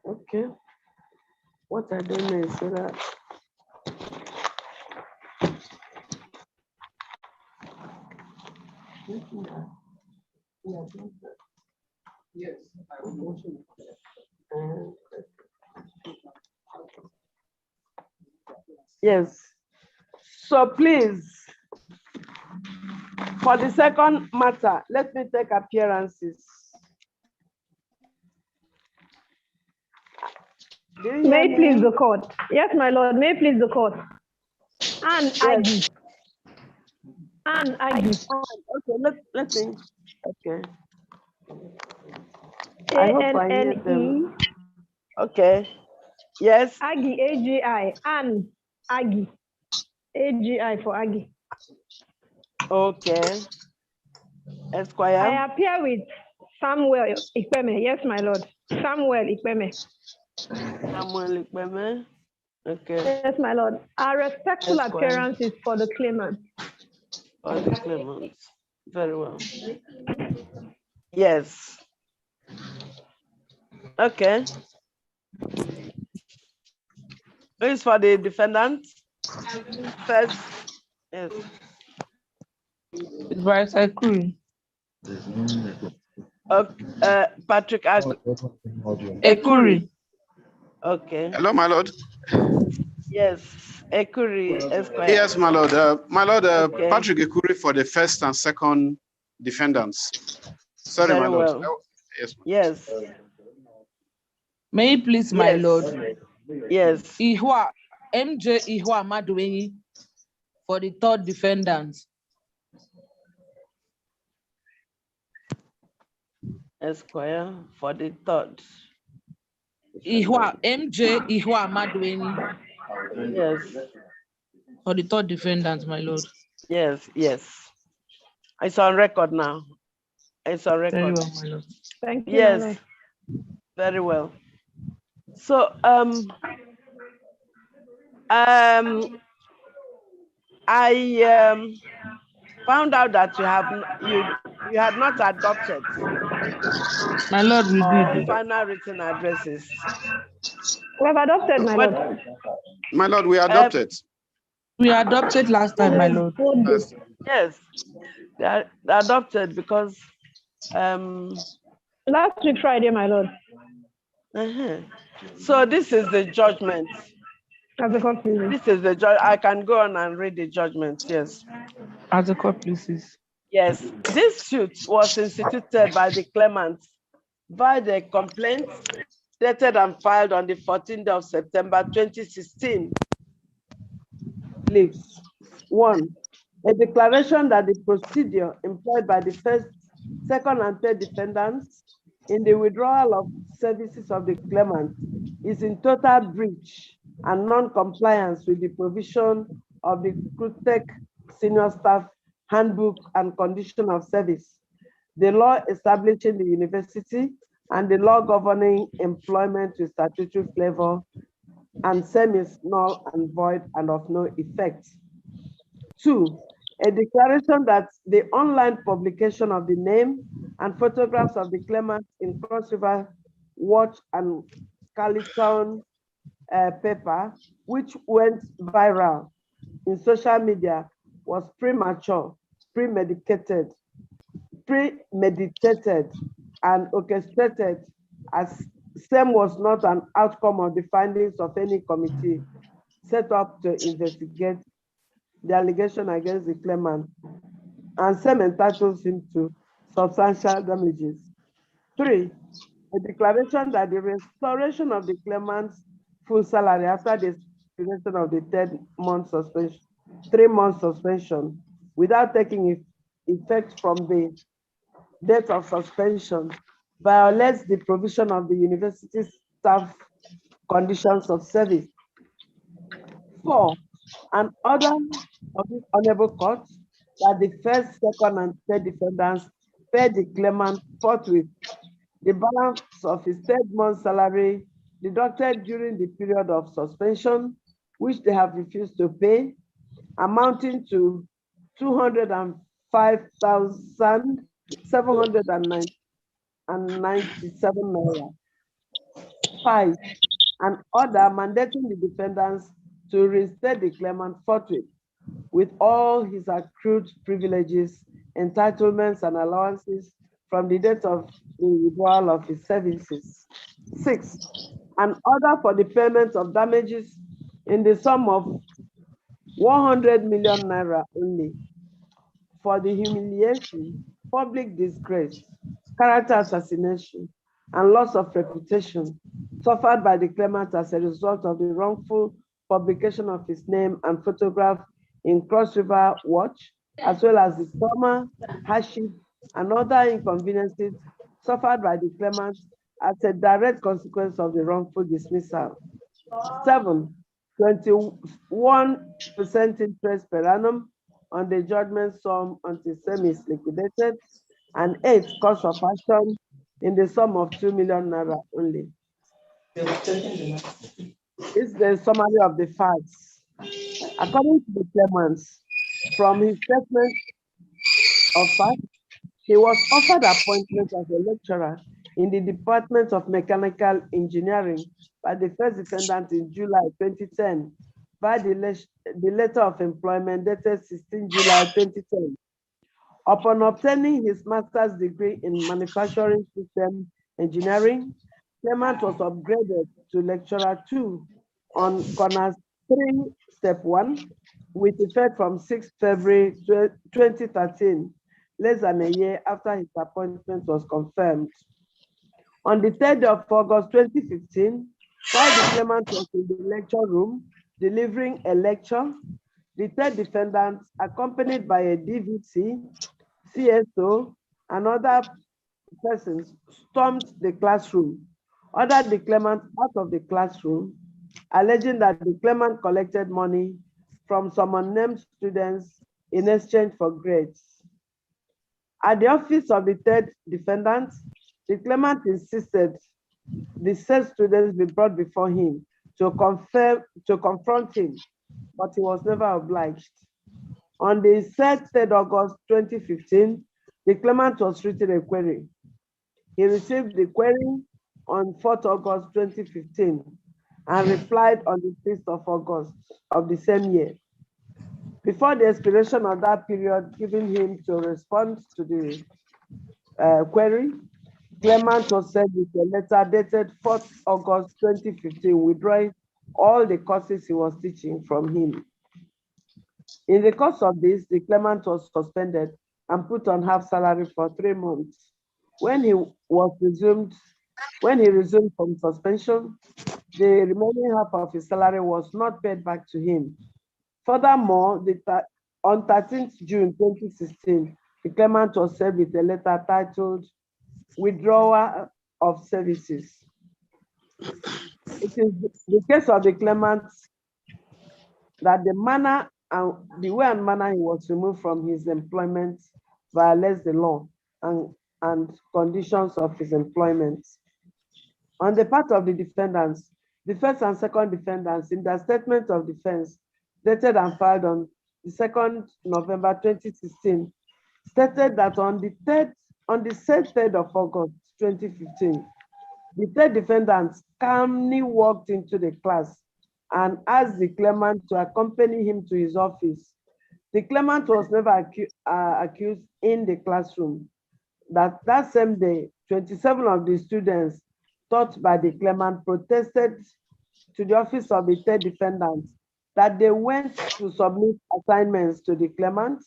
Okay. What I don't know is that yes, yes. So please, for the second matter, let me take appearances. May it please the court. Yes, my lord, may it please the court. And yes. And Aggie. Okay, let me. Okay. I hope I hear them. Okay. Yes. Aggie, AGI, and Aggie. AGI for Aggie. Okay. Esquire. I appear with Samuel Ikpeme. Yes, my lord. Samuel Ikpeme. Samuel Ikpeme. Okay. Yes, my lord. Our respectful appearances for the claimant. For the claimant. Very well. Yes. Okay. Who is for the defendant? First. Yes. Advice Ekuri. Okay. Patrick Ekuri. Okay. Hello, my lord. Yes, Ekuri Esquire. Yes, my lord. Okay. Patrick Ekuri for the first and second defendants. Sorry, Very my lord. well. Yes. Yes. May it please, my Yes. lord. Yes. Ihua, MJ Ihua Maduenyi for the third defendant. Esquire for the third. Ihua, MJ Ihua Maduenyi. Yes. For the third defendant, my lord. Yes, yes. It's on record now. It's on Very record. well, my lord. Thank you, my Yes, lord. very well. So I found out that you had not adopted My lord, we did. final written addresses. We have adopted, my What? lord. My lord, we adopted. We adopted last time, my lord. Yes. Yes, they're adopted because Last week Friday, my lord. So this is the judgment. As the court pleases. This is the judge. I can go on and read the judgment. Yes. As the court pleases. Yes. This suit was instituted by the claimants by the complaint dated and filed on the 14th of September 2016. Please. 1. A declaration that the procedure employed by the first, second, and third defendants in the withdrawal of services of the claimant is in total breach and non-compliance with the provision of the CRUTEC Senior Staff Handbook and Condition of Service, the law establishing the university, and the law governing employment with statutory flavor, and same is null and void and of no effect. 2, a declaration that the online publication of the name and photographs of the claimant in Cross River Watch and Carleton paper, which went viral in social media, was premature, premeditated, and orchestrated, as same was not an outcome of the findings of any committee set up to investigate the allegation against the claimant, and same entitles him to substantial damages. 3, a declaration that the restoration of the claimant's full salary after the expiration of the 3-month suspension without taking effect from the date of suspension violates the provision of the university staff conditions of service. 4, an order of this honorable court that the first, second, and third defendants pay the claimant forthwith the balance of his 3rd-month salary deducted during the period of suspension, which they have refused to pay, amounting to 205,797 naira. 5, an order mandating the defendants to reinstate the claimant forthwith with all his accrued privileges, entitlements, and allowances from the date of the withdrawal of his services. 6, an order for the payment of damages in the sum of 100 million naira only for the humiliation, public disgrace, character assassination, and loss of reputation suffered by the claimant as a result of the wrongful publication of his name and photograph in Cross River Watch, as well as the trauma, hardship, and other inconveniences suffered by the claimant as a direct consequence of the wrongful dismissal. 7, 21% interest per annum on the judgment sum until same is liquidated, and 8, cost of action in the sum of 2 million naira only. It's the summary of the facts. According to the claimant, from his statement of fact, he was offered appointment as a lecturer in the Department of Mechanical Engineering by the first defendant in July 2010 by the letter of employment dated 16 July 2010. Upon obtaining his master's degree in manufacturing system engineering, claimant was upgraded to lecturer 2 on Corners 3, step 1, with effect from 6 February 2013, less than a year after his appointment was confirmed. On the 3rd of August 2015, while the claimant was in the lecture room delivering a lecture, the 3rd defendant, accompanied by a DVC, CSO, and other persons, stormed the classroom, ordered the claimant out of the classroom, alleging that the claimant collected money from some unnamed students in exchange for grades. At the office of the third defendant, the claimant insisted the said students be brought before him to confront him, but he was never obliged. On the 3rd August 2015, the claimant was written a query. He received the query on 4th August 2015 and replied on the 5th of August of the same year. Before the expiration of that period given him to respond to the query, claimant was sent with a letter dated 4th August 2015, withdrawing all the courses he was teaching from him. In the course of this, the claimant was suspended and put on half salary for 3 months. When he resumed from suspension, the remaining half of his salary was not paid back to him. Furthermore, on 13th June 2016, the claimant was served with a letter titled Withdrawal of Services. It is the case of the claimant that the way and manner he was removed from his employment violates the law and conditions of his employment. On the part of the defendants, the first and second defendants, in their statement of defense, dated and filed on the 2nd November 2016, stated that on the 3rd of August 2015, the third defendant calmly walked into the class and asked the claimant to accompany him to his office. The claimant was never accused in the classroom. That same day, 27 of the students taught by the claimant protested to the office of the third defendant that they went to submit assignments to the claimant,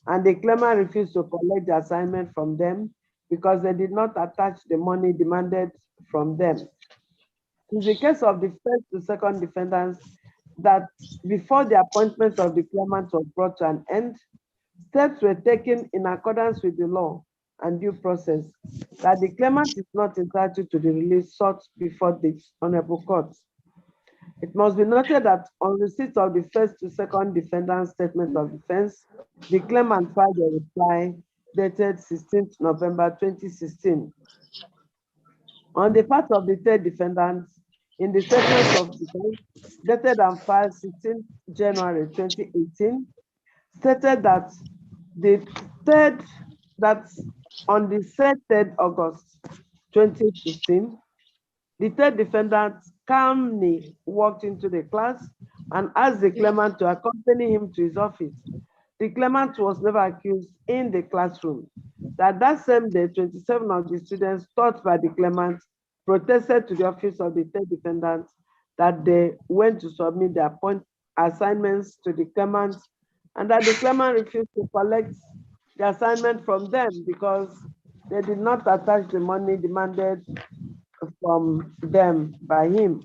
and the claimant refused to collect the assignment from them because they did not attach the money demanded from them. In the case of the first to second defendants, that before the appointment of the claimant was brought to an end, steps were taken in accordance with the law and due process, that the claimant is not entitled to the relief sought before the Honorable Court. It must be noted that on receipt of the first to second defendant's statement of defense, the claimant filed a reply dated 16th November 2016. On the part of the third defendant, in the statement of defense dated and filed 16th January 2018, stated that on the 3rd August 2015, the third defendant calmly walked into the class and asked the claimant to accompany him to his office. The claimant was never accused in the classroom. That same day, 27 of the students taught by the claimant protested to the office of the third defendant that they went to submit their assignments to the claimant, and that the claimant refused to collect the assignment from them because they did not attach the money demanded from them by him.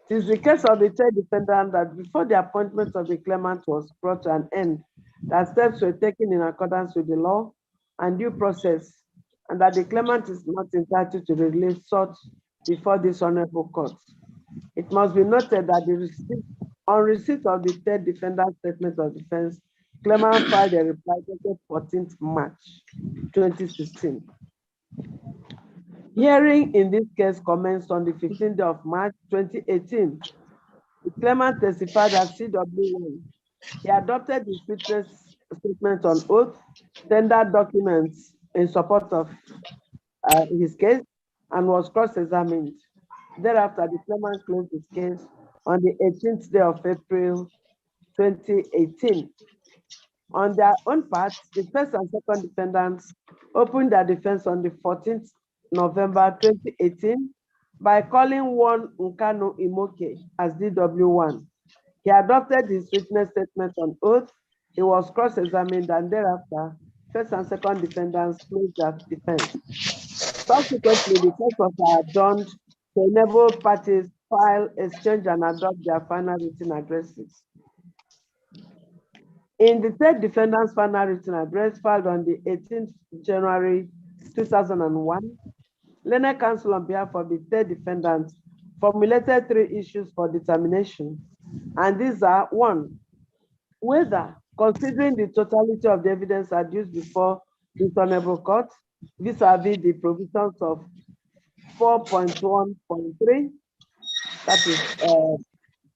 It is the case of the third defendant that before the appointment of the claimant was brought to an end, that steps were taken in accordance with the law and due process, and that the claimant is not entitled to the relief sought before this Honorable Court. It must be noted that on receipt of the third defendant's statement of defense, claimant filed a reply dated 14th March 2016. Hearing in this case commenced on the 15th of March 2018. The claimant testified at CW1. He adopted his witness statement on oath, tendered documents in support of his case, and was cross-examined. Thereafter, the claimant closed his case on the 18th day of April 2018. On their own part, the first and second defendants opened their defense on the 14th November 2018 by calling one Nkanu Imoke as DW1. He adopted his witness statement on oath. He was cross-examined, and thereafter, first and second defendants closed their defense. Subsequently, the case was adjourned to enable parties file, exchange, and adopt their final written addresses. In the third defendant's final written address filed on the 18th January 2001, Learned Counsel on behalf of the third defendant formulated 3 issues for determination. And these are: 1, whether, considering the totality of the evidence adduced before this honorable court, vis-a-vis the provisions of 4.1.3, that is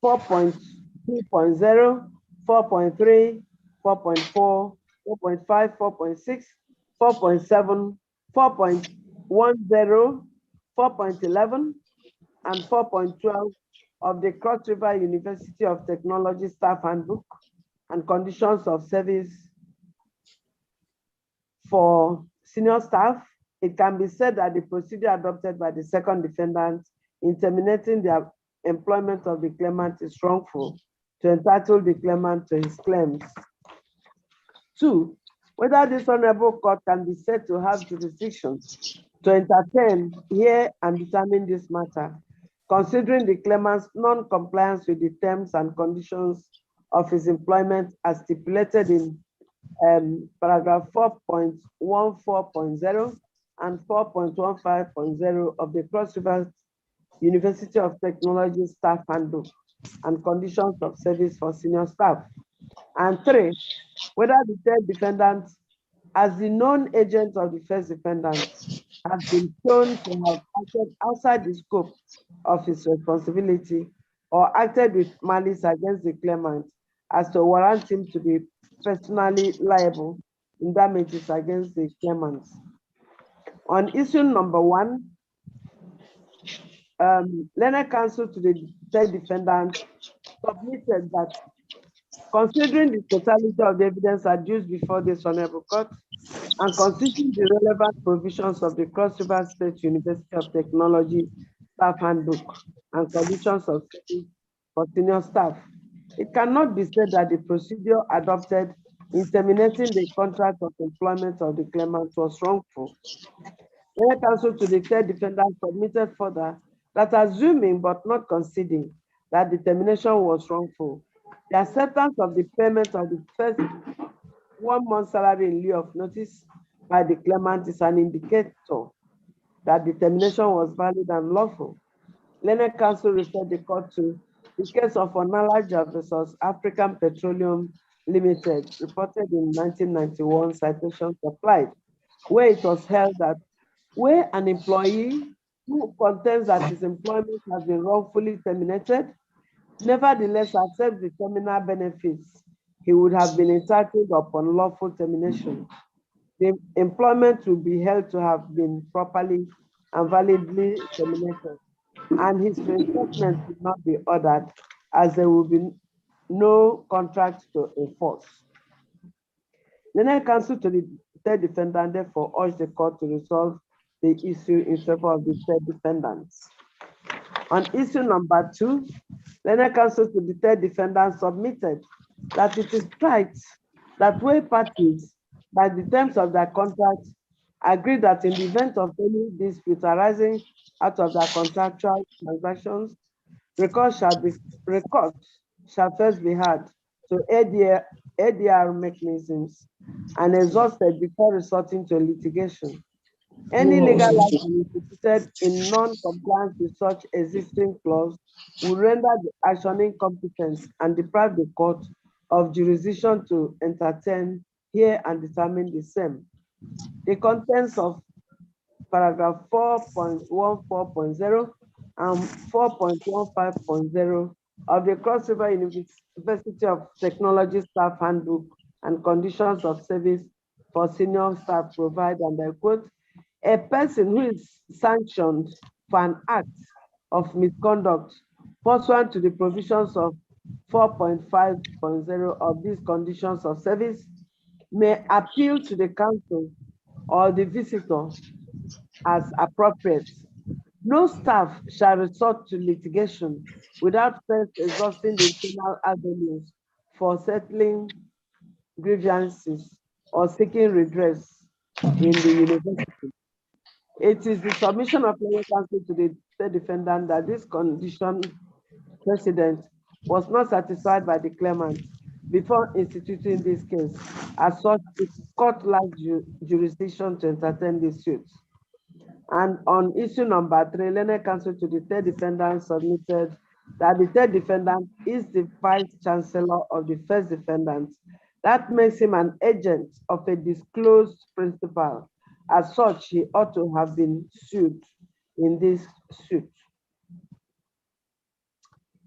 4.2.0, 4.3, 4.4, 4.5, 4.6, 4.7, 4.10, 4.11, and 4.12 of the Cross River University of Technology Staff Handbook and Conditions of Service for senior staff, it can be said that the procedure adopted by the second defendant in terminating the employment of the claimant is wrongful to entitle the claimant to his claims. 2, whether this honorable court can be said to have jurisdiction to entertain, hear, and determine this matter, considering the claimant's non-compliance with the terms and conditions of his employment as stipulated in paragraph 4.14.0 and 4.15.0 of the Cross River University of Technology Staff Handbook and Conditions of Service for Senior Staff. And 3, whether the third defendant, as the known agent of the first defendant, has been shown to have acted outside the scope of his responsibility or acted with malice against the claimant as to warrant him to be personally liable in damages against the claimant. On issue number 1, Learned Counsel to the third defendant submitted that, considering the totality of the evidence adduced before this honorable court and considering the relevant provisions of the Cross River State University of Technology Staff Handbook and Conditions of Service for Senior Staff, it cannot be said that the procedure adopted in terminating the contract of employment of the claimant was wrongful. Learned Counsel to the third defendant submitted further that, assuming but not conceding that the termination was wrongful, the acceptance of the payment of the first 1 month salary in lieu of notice by the claimant is an indicator that the termination was valid and lawful. Learned Counsel referred the court to the case of Onalaja versus African Petroleum Limited, reported in 1991, citation supplied, where it was held that where an employee who contends that his employment has been wrongfully terminated, nevertheless accepts the terminal benefits he would have been entitled upon lawful termination, the employment will be held to have been properly and validly terminated, and his reinstatement will not be ordered, as there will be no contract to enforce. Learned Counsel to the third defendant therefore urged the court to resolve the issue in favor of the third defendants. On issue number 2, Learned Counsel to the third defendant submitted that it is right that where parties, by the terms of their contract, agree that in the event of any dispute arising out of their contractual transactions, recourse shall first be had to ADR mechanisms and exhausted before resorting to litigation. Any legal action instituted in non-compliance with such existing clause will render the action incompetent and deprive the court of jurisdiction to entertain, hear, and determine the same. The contents of paragraph 4.14.0 and 4.15.0 of the Cross River University of Technology Staff Handbook and Conditions of Service for Senior Staff provide, and I quote, a person who is sanctioned for an act of misconduct pursuant to the provisions of 4.5.0 of these conditions of service may appeal to the counsel or the visitor as appropriate. No staff shall resort to litigation without first exhausting the internal avenues for settling grievances or seeking redress in the university. It is the submission of Learned Counsel to the third defendant that this condition precedent was not satisfied by the claimant before instituting this case. As such, the court lacks jurisdiction to entertain this suit. And on issue number 3, Learned Counsel to the third defendant submitted that the third defendant is the vice chancellor of the first defendant. That makes him an agent of a disclosed principal. As such, he ought to have been sued in this suit.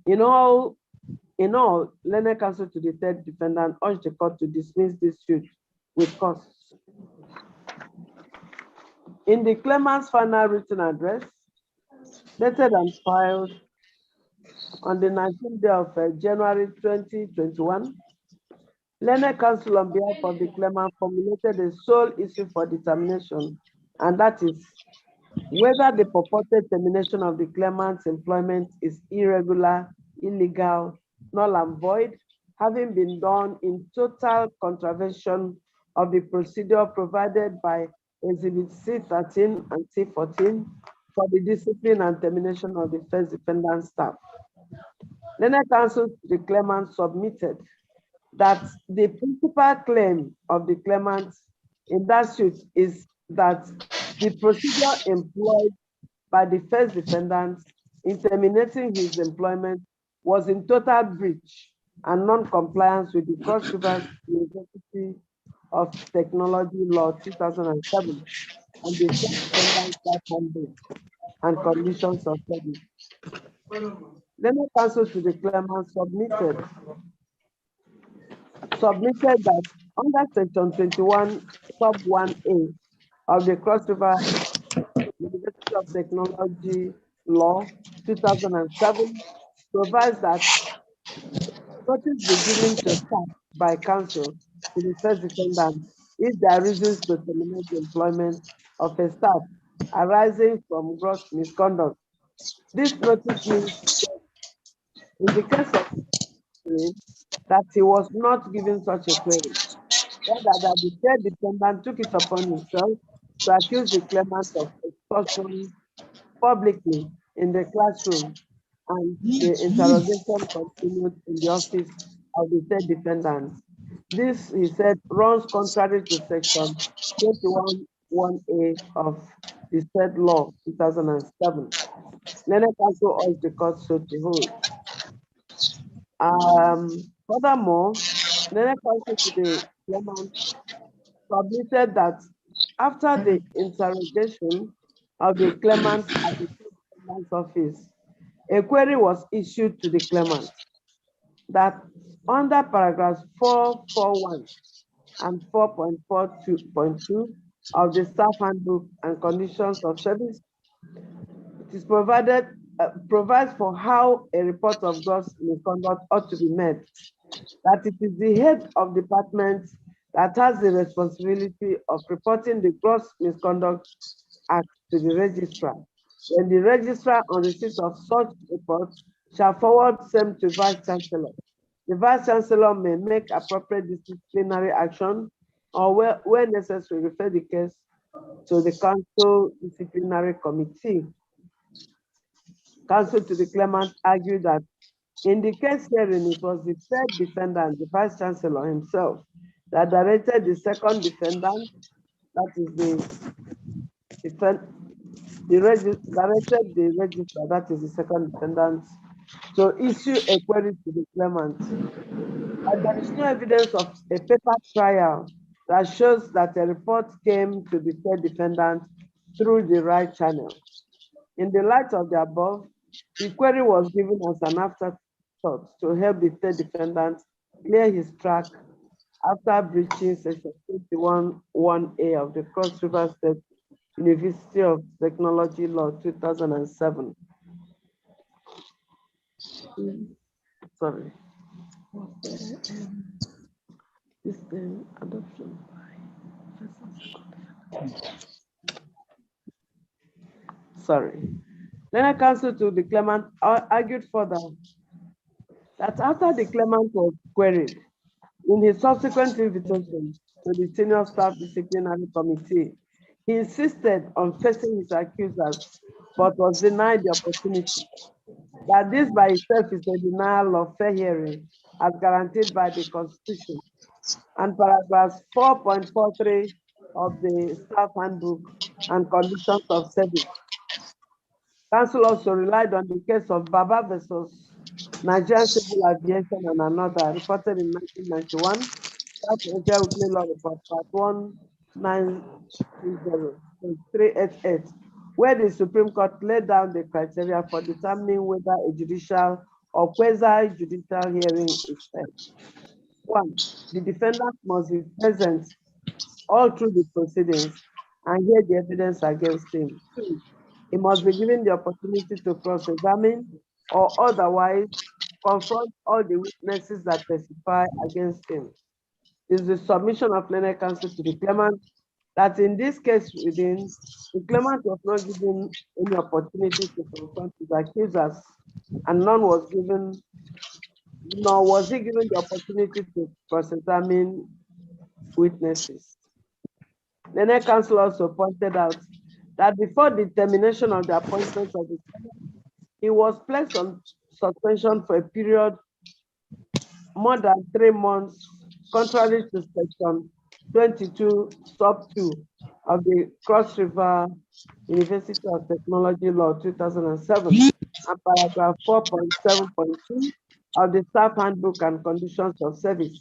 In all, learned counsel to the third defendant urged the court to dismiss this suit with cause. In the claimant's final written address, dated and filed on the 19th day of January 2021, learned counsel on behalf of the claimant formulated a sole issue for determination, and that is whether the purported termination of the claimant's employment is irregular, illegal, null and void, having been done in total contravention of the procedure provided by Exhibit C13 and C14 for the discipline and termination of the first defendant staff. Learned counsel to the claimant submitted that the principal claim of the claimant in that suit is that the procedure employed by the first defendant in terminating his employment was in total breach and non-compliance with the Cross River University of Technology Law 2007 and the first defendant's handbook and conditions of service. Learned counsel to the claimant submitted that under section 21 sub 1A of the Cross River University of Technology Law 2007 provides that notice be given to staff by counsel to the first defendant if there are reasons to terminate the employment of a staff arising from gross misconduct. This notice means in the case of that he was not given such a query, rather that the third defendant took it upon himself to accuse the claimant of extortion publicly in the classroom, and the interrogation continued in the office of the third defendant. This, he said, runs contrary to section 21(1)(a) of the said law 2007. Learned counsel urged the court so to hold. Furthermore, learned counsel to the claimant submitted that after the interrogation of the claimant at the claimant's office, a query was issued to the claimant that under paragraphs 441 and 4.42.2 of the staff handbook and conditions of service, it is provides for how a report of gross misconduct ought to be made, that it is the head of department that has the responsibility of reporting the gross misconduct act to the registrar. When the registrar, on receipt of such report, shall forward same to vice chancellor. The vice chancellor may make appropriate disciplinary action, or where necessary, refer the case to the council disciplinary committee. Counsel to the claimant argued that in the case herein, it was the third defendant, the vice chancellor himself, that directed the second defendant, that is directed the registrar, that is the second defendant, to issue a query to the claimant. And there is no evidence of a paper trial that shows that a report came to the third defendant through the right channel. In the light of the above, the query was given as an afterthought to help the third defendant clear his track after breaching section 21(1)(a) of the Cross River State University of Technology Law 2007. Sorry. This adoption by sorry. Learned counsel to the claimant argued further that after the claimant was queried in his subsequent invitation to the senior staff disciplinary committee, he insisted on facing his accusers, but was denied the opportunity. That this by itself is a denial of fair hearing as guaranteed by the Constitution, and paragraphs 4.43 of the staff handbook and conditions of service. Counsel also relied on the case of Baba versus Nigerian Civil Aviation and another, reported in 1991, South Asia Weekly Law Report, Part 1930.388, where the Supreme Court laid down the criteria for determining whether a judicial or quasi-judicial hearing is held. 1. The defendant must be present all through the proceedings and hear the evidence against him. 2. He must be given the opportunity to cross-examine or otherwise confront all the witnesses that testify against him. It is the submission of learned counsel to the claimant that in this case within, the claimant was not given any opportunity to confront his accusers, and nor was he given the opportunity to cross-examine witnesses. Learned counsel also pointed out that before the termination of the appointment of the claimant, he was placed on suspension for a period more than 3 months, contrary to section 22, sub 2 of the Cross River University of Technology Law 2007 and paragraph 4.7.2 of the Staff Handbook and Conditions of Service.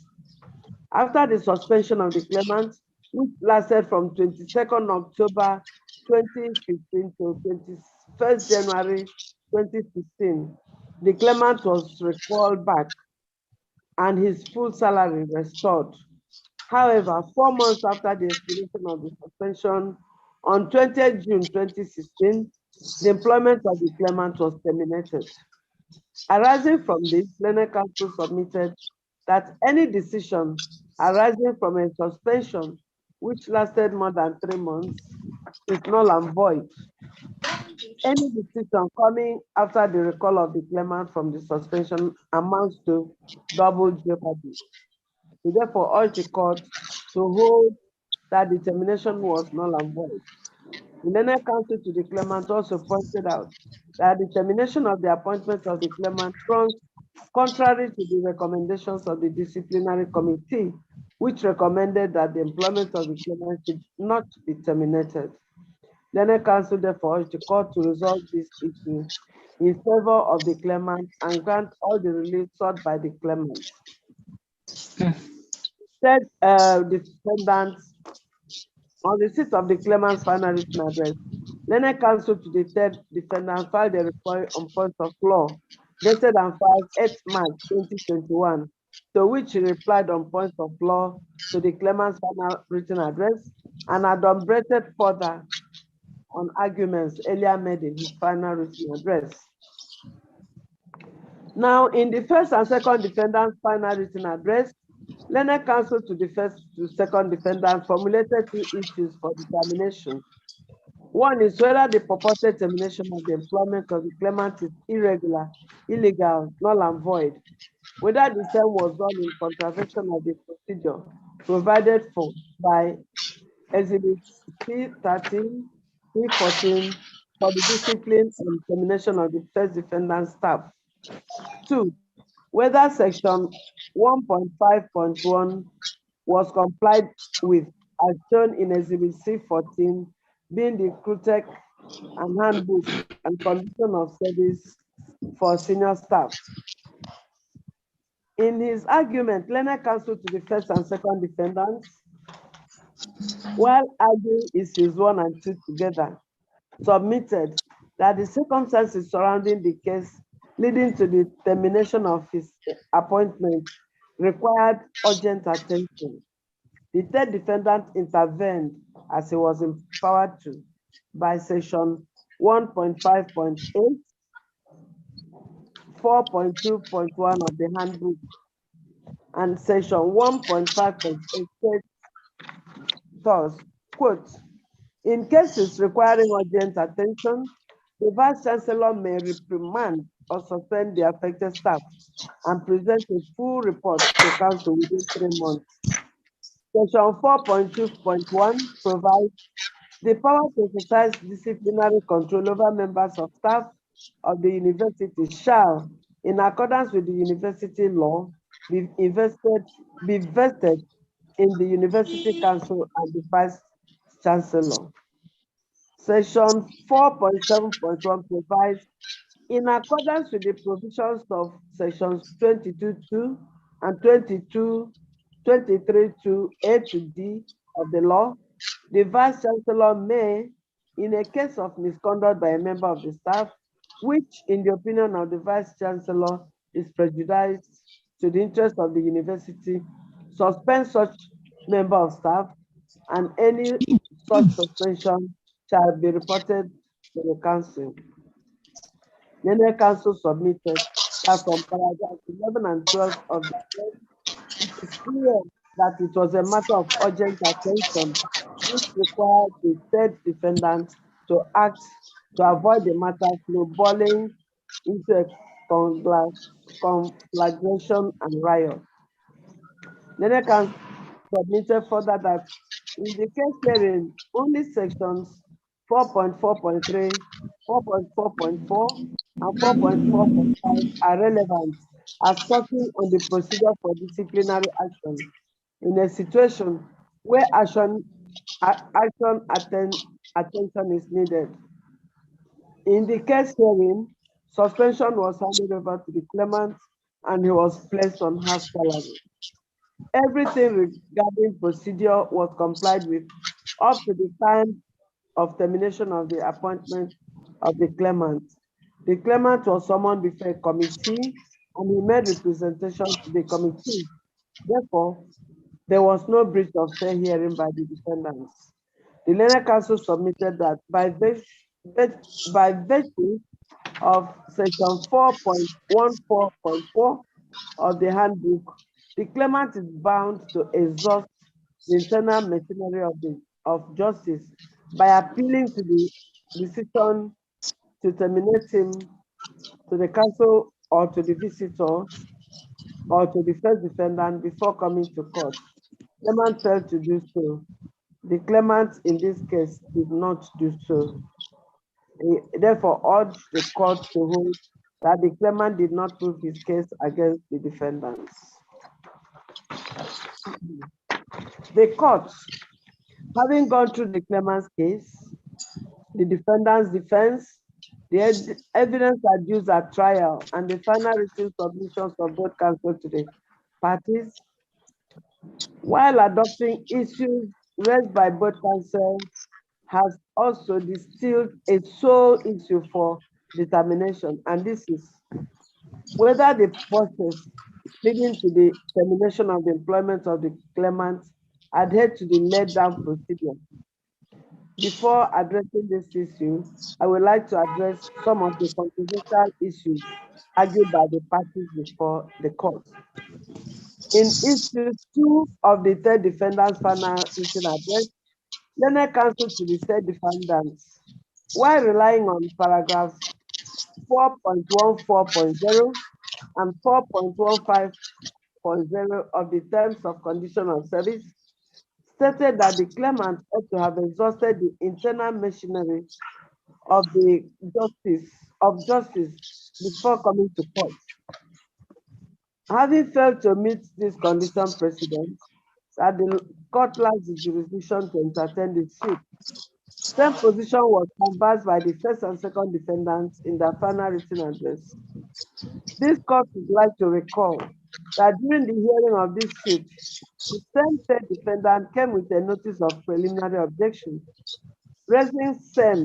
After the suspension of the claimant, which lasted from 22nd October 2015 to 21st January 2016, the claimant was recalled back and his full salary restored. However, 4 months after the expiration of the suspension, on 20th June 2016, the employment of the claimant was terminated. Arising from this, learned counsel submitted that any decision arising from a suspension which lasted more than 3 months is null and void. Any decision coming after the recall of the claimant from the suspension amounts to double jeopardy. We therefore urge the court to hold that the termination was null and void. The learned counsel to the claimant also pointed out that the termination of the appointment of the claimant runs contrary to the recommendations of the disciplinary committee, which recommended that the employment of the claimant should not be terminated. Learned counsel therefore urged the court to resolve this issue in favor of the claimant and grant all the relief sought by the claimant. Said defendants, on the receipt of the claimant's final written address, learned counsel to the third defendant filed a report on points of law dated and filed 8 March 2021, to which he replied on points of law to the claimant's final written address and adumbrated further on arguments earlier made in his final written address. Now, in the first and second defendant's final written address, learned counsel to the first to second defendant formulated 2 issues for determination. One is whether the purported termination of the employment of the claimant is irregular, illegal, null and void, whether the term was done in contravention of the procedure provided for by Exhibit C13, C14 for the discipline and termination of the first defendant staff. 2, whether section 1.5.1 was complied with as shown in Exhibit C14, being the CRUTEC and handbook and condition of service for senior staff. In his argument, learned counsel to the first and second defendants, while arguing issues 1 and 2 together, submitted that the circumstances surrounding the case leading to the termination of his appointment required urgent attention. The third defendant intervened as he was empowered to by section 1.5.8, 4.2.1 of the handbook, and section 1.5.8 thus, quote, in cases requiring urgent attention, the Vice Chancellor may reprimand or suspend the affected staff and present a full report to Council within 3 months. Section 4.2.1 provides the power to exercise disciplinary control over members of staff of the university shall, in accordance with the university law, be vested in the University Council and the Vice Chancellor. Section 4.7.1 provides in accordance with the provisions of sections 22.2 and 23.2 A to D of the law, the Vice Chancellor may, in a case of misconduct by a member of the staff, which in the opinion of the Vice Chancellor is prejudiced to the interest of the university, suspend such member of staff, and any such suspension shall be reported to the council. The council submitted that from paragraph 11 and 12 of the text, it is clear that it was a matter of urgent attention which required the third defendant to act to avoid the matter snowballing into a conflagration and riot. The council submitted further that in the case hearing, only sections 4.4.3, 4.4.4, and 4.4.5 are relevant as touching on the procedure for disciplinary action in a situation where attention is needed. In the case hearing, suspension was handed over to the claimant and he was placed on half salary. Everything regarding procedure was complied with up to the time of termination of the appointment of the claimant. The claimant was summoned before a committee and he made representation to the committee. Therefore, there was no breach of fair hearing by the defendants. The learned counsel submitted that by virtue of section 4.14.4 of the handbook, the claimant is bound to exhaust the internal machinery of justice by appealing to the decision to terminate him to the counsel or to the visitor or to the first defendant before coming to court. Claimant failed to do so. The claimant in this case did not do so. He therefore urged the court to hold that the claimant did not prove his case against the defendants. The court, having gone through the claimant's case, the defendant's defense, the evidence adduced at trial, and the final written submissions of both counsel to the parties, while adopting issues raised by both counsel, has also distilled a sole issue for determination, and this is whether the process leading to the termination of the employment of the claimant adhered to the laid down procedure. Before addressing this issue, I would like to address some of the controversial issues argued by the parties before the court. In issue 2 of the third defendant's final written address, learned counsel to the third defendants, while relying on paragraphs 4.14.0 and 4.15.0 of the terms of condition of service, stated that the claimant ought to have exhausted the internal machinery of the justice before coming to court. Having failed to meet this condition precedent, that the court lacks the jurisdiction to entertain the suit. Same position was conversed by the first and second defendants in their final written address. This court would like to recall that during the hearing of this suit, the same third defendant came with a notice of preliminary objection, raising same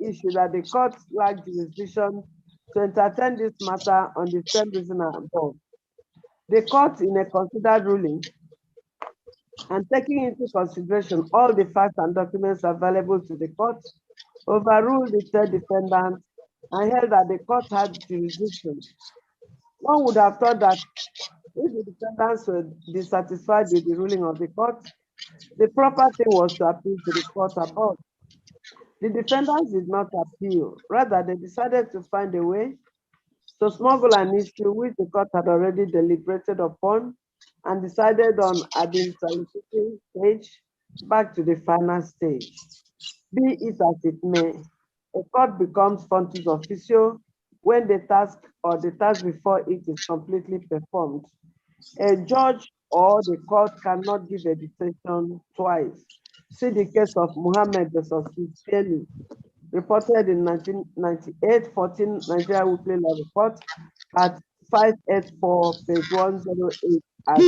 issue that the court lacked jurisdiction to entertain this matter on the same reason above. The court, in a considered ruling, and taking into consideration all the facts and documents available to the court, overruled the third defendant and held that the court had jurisdiction. One would have thought that if the defendants were dissatisfied with the ruling of the court, the proper thing was to appeal to the court above. The defendants did not appeal. Rather, they decided to find a way to smuggle an issue which the court had already deliberated upon and decided on at the soliciting stage back to the final stage. Be it as it may, a court becomes fontis officio when the task or the task before it is completely performed. A judge or the court cannot give a decision twice. See the case of Muhammad versus Israeli. reported in 1998, 14 Nigeria Weekly Law Report at 584, page 108 at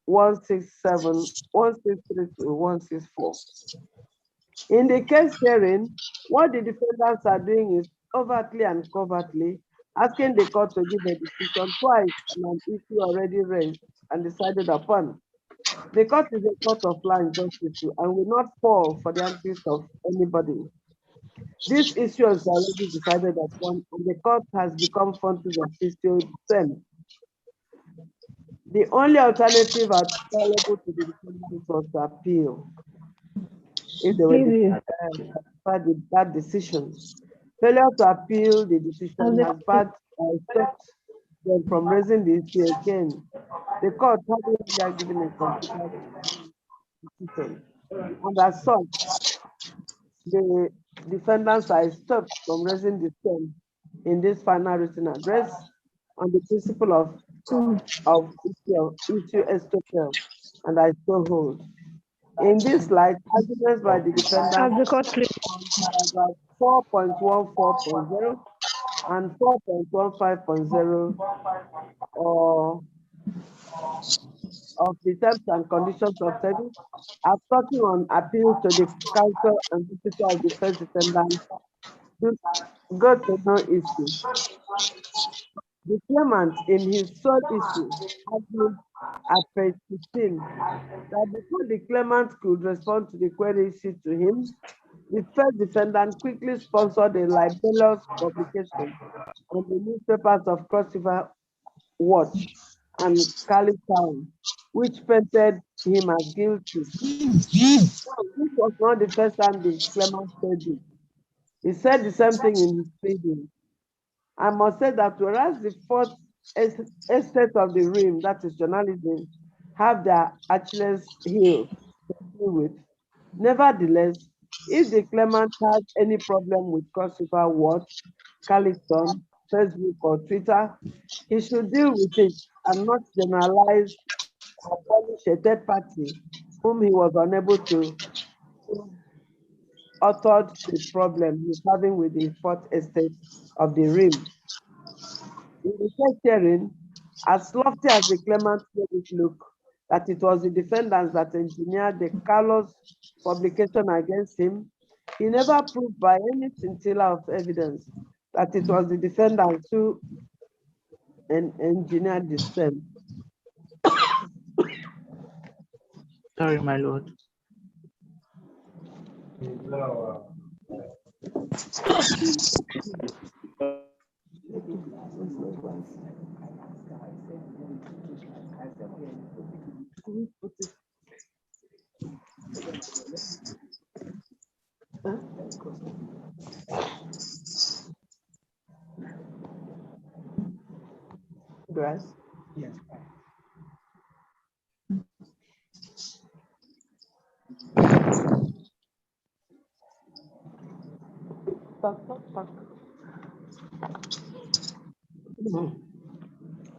167, 163 to 164. In the case hearing, what the defendants are doing is overtly and covertly asking the court to give a decision twice on an issue already raised and decided upon. The court is a court of law and justice and will not fall for the antics of anybody. This issue is already decided upon, and the court has become fontes of fiscal same. The only alternative available to the defendants was to appeal if they were that decision. Failure to appeal the decision has stopped them from raising the issue again. The court hasn't given a complete decision, and as such, the defendants are stopped from raising the same in this final written address on the principle of issue estoppel, and I still hold. In this light, arguments by the defendants paragraph 4.14.0 and 4.15.0 of the terms and conditions of service are talking on appeal to the counsel and visitor of the first defendant go to no issue. The claimant in his sole issue argued at page 15 that before the claimant could respond to the query issued to him, the first defendant quickly sponsored a libelous publication on the newspapers of Cross River Watch and Cali Town, which painted him as guilty. This was not the first time the claimant said it. He said the same thing in his pleading. I must say that whereas the fourth estate of the realm, that is journalism, have their Achilles heel to deal with, nevertheless, if the claimant has any problem with Cross River Watch, Carlton, Facebook, or Twitter, he should deal with it and not generalize or punish a third party whom he was unable to author the problem he's having with the fourth estate of the realm. In the first hearing, as lofty as the claimant made it look, that it was the defendants that engineered the Carlos publication against him, he never proved by any scintilla of evidence that it was the defendants who engineered the same. Sorry, my lord. Grass? Yes.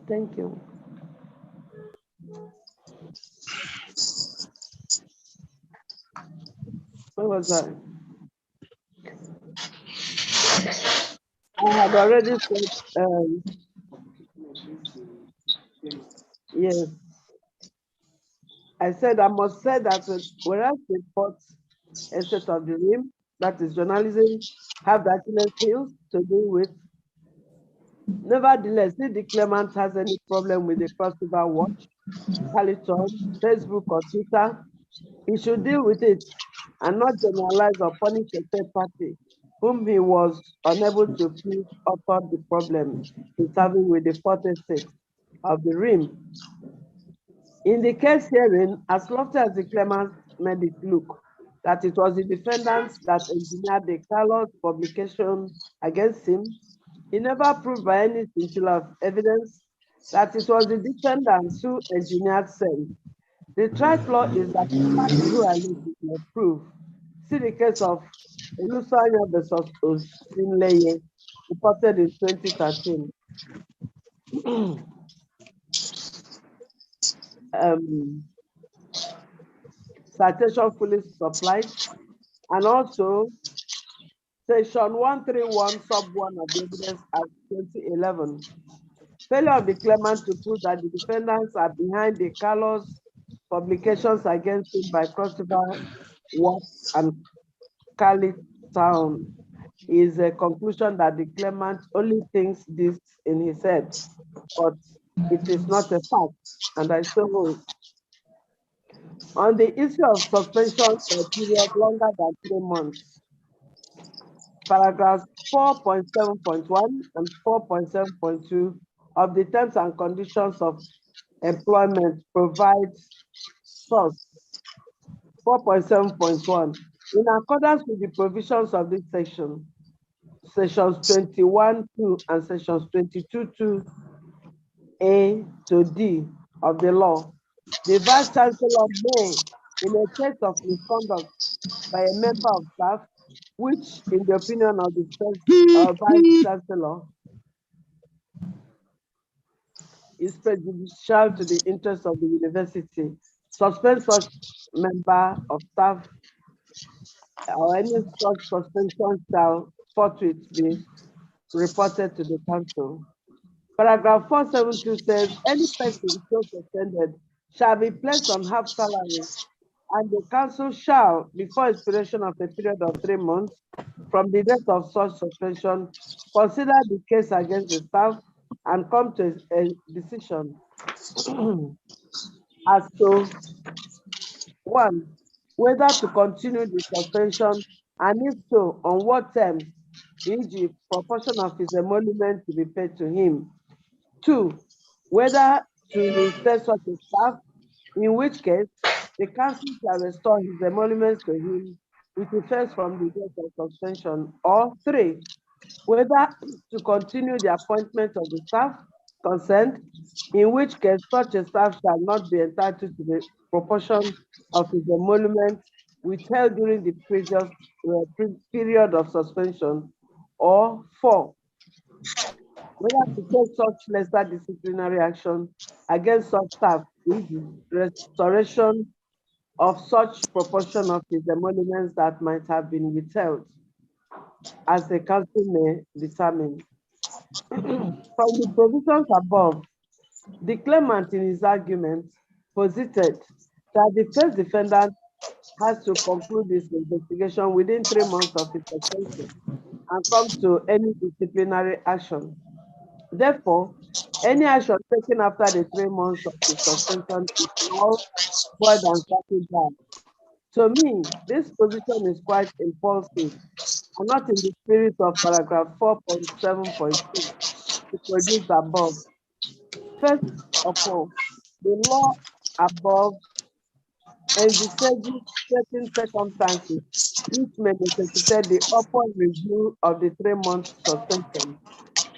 Thank you. Where was I? I had already said, yes. I said, I must say that whereas the fourth estate of the realm, that is journalism, have the Achilles heels to deal with, nevertheless, if the claimant has any problem with the Cross River Watch, Carlton, Facebook, or Twitter, he should deal with it and not generalize or punish a third party whom he was unable to please author the problem he's having with the fourth estate of the realm. In the case hearing, as lofty as the claimant made it look, that it was the defendants that engineered the Carlos publication against him, he never proved by any scintilla of evidence that it was the defendants who engineered same. The tried law is that the party who alleged it may prove. See the case of Elusanya versus Osinleye, reported in 2013. Citation fully supplied, and also Section 131, sub 1 of the Evidence Act 2011. Failure of the claimant to prove that the defendants are behind the callous publications against him by Cross River Watts and Cali Town is a conclusion that the claimant only thinks this in his head, but it is not a fact, and I so hold. On the issue of suspension for a period longer than 3 months, paragraphs 4.7.1 and 4.7.2 of the Terms and Conditions of Employment provides source. 4.7.1. In accordance with the provisions of this section, sections 21.2 and sections 22.2a to d of the law, the Vice Chancellor may, in a case of misconduct by a member of staff, which, in the opinion of the Vice Chancellor, is prejudicial to the interests of the university, suspend such member of staff, or any such suspension shall forthwith be reported to the council. Paragraph 472 says, any person so suspended shall be placed on half salary, and the council shall, before expiration of a period of 3 months from the date of such suspension, consider the case against the staff and come to a decision as to 1, whether to continue the suspension, and if so, on what terms, e.g., proportion of his emolument to be paid to him. 2, whether to reinstate such a staff, in which case the council shall restore his emoluments to him with effect from the date of suspension. Or 3, whether to continue the appointment of the staff concerned, in which case such a staff shall not be entitled to the proportion of his emolument withheld during the previous period of suspension. Or 4, whether to take such lesser disciplinary action against such staff with the restoration of such proportion of his emoluments that might have been withheld, as the council may determine. From the provisions above, the claimant in his argument posited that the first defendant has to conclude his investigation within 3 months of his suspension and come to any disciplinary action. Therefore, any action taken after the 3 months of the suspension is null, void, and certified. To me, this position is quite impulsive and not in the spirit of paragraph 4.7.2 produced above. First of all, the law above envisages certain circumstances which may necessitate the upward review of the 3-month suspension.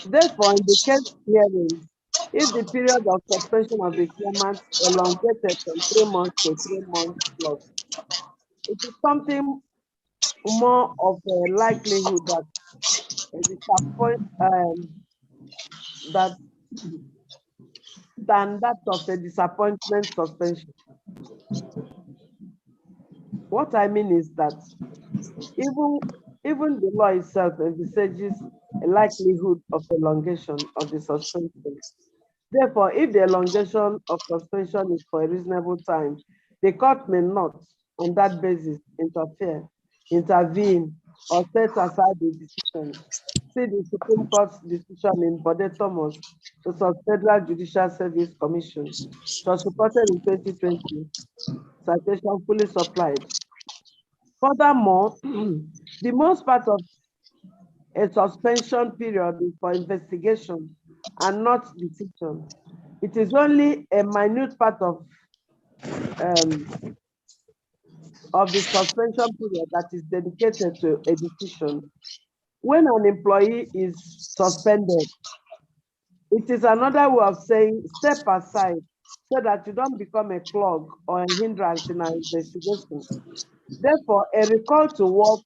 Therefore, in the case herein, if the period of suspension of the claimant elongated from 3 months to 3 months plus, it is something more of a likelihood that than that of a disappointment suspension. What I mean is that even the law itself envisages a likelihood of elongation of the suspension. Therefore, if the elongation of suspension is for a reasonable time, the court may not, on that basis, intervene, or set aside the decision. See the Supreme Court's decision in Bode Thomas versus Federal Judicial Service Commission. It was reported in 2020. Citation fully supplied. Furthermore, the most part of a suspension period is for investigation and not decision. It is only a minute part of the suspension period that is dedicated to a decision. When an employee is suspended, it is another way of saying step aside so that you don't become a clog or a hindrance in our investigation. Therefore, a recall to work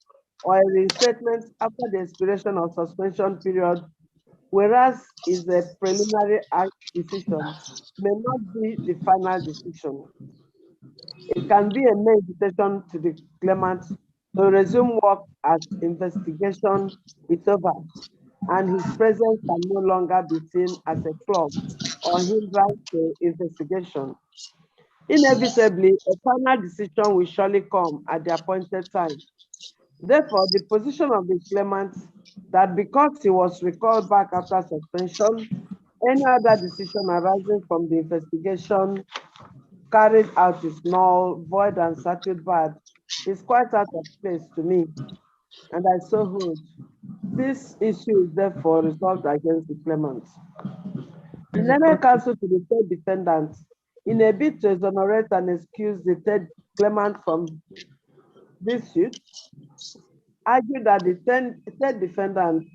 or a reinstatement after the expiration of suspension period, whereas is a preliminary act decision, may not be the final decision. It can be a mere invitation to the claimant to resume work as investigation is over, and his presence can no longer be seen as a clog or hindrance to investigation. Inevitably, a final decision will surely come at the appointed time. Therefore, the position of the claimant that because he was recalled back after suspension, any other decision arising from the investigation carried out is null, void, and certified is quite out of place to me, and I so hold. This issue is therefore resolved against the claimant. The Learned Counsel to the third defendant, in a bid to exonerate and excuse the third claimant from this suit, argued that the third defendant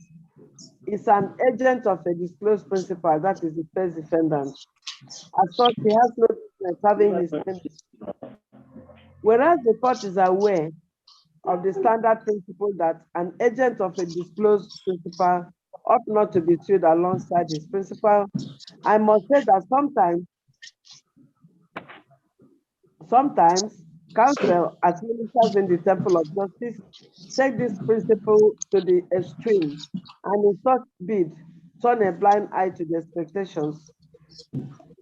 is an agent of a disclosed principal, that is the first defendant. As such, he has no business having his name. Whereas the court is aware of the standard principle that an agent of a disclosed principal ought not to be sued alongside his principal, I must say that sometimes counsel, as ministers in the temple of justice, take this principle to the extreme, and in such bid, turn a blind eye to the expectations.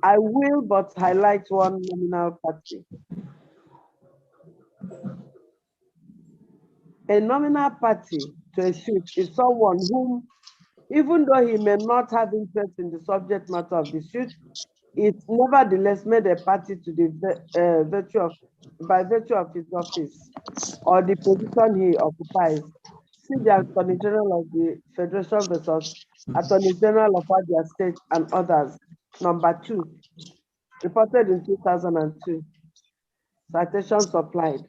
I will but highlight one nominal party. A nominal party to a suit is someone whom, even though he may not have interest in the subject matter of the suit, it nevertheless made a party to the by virtue of his office or the position he occupies. See the Attorney General of the Federation versus Attorney General of Abia State and others, number 2, reported in 2002. Citation supplied.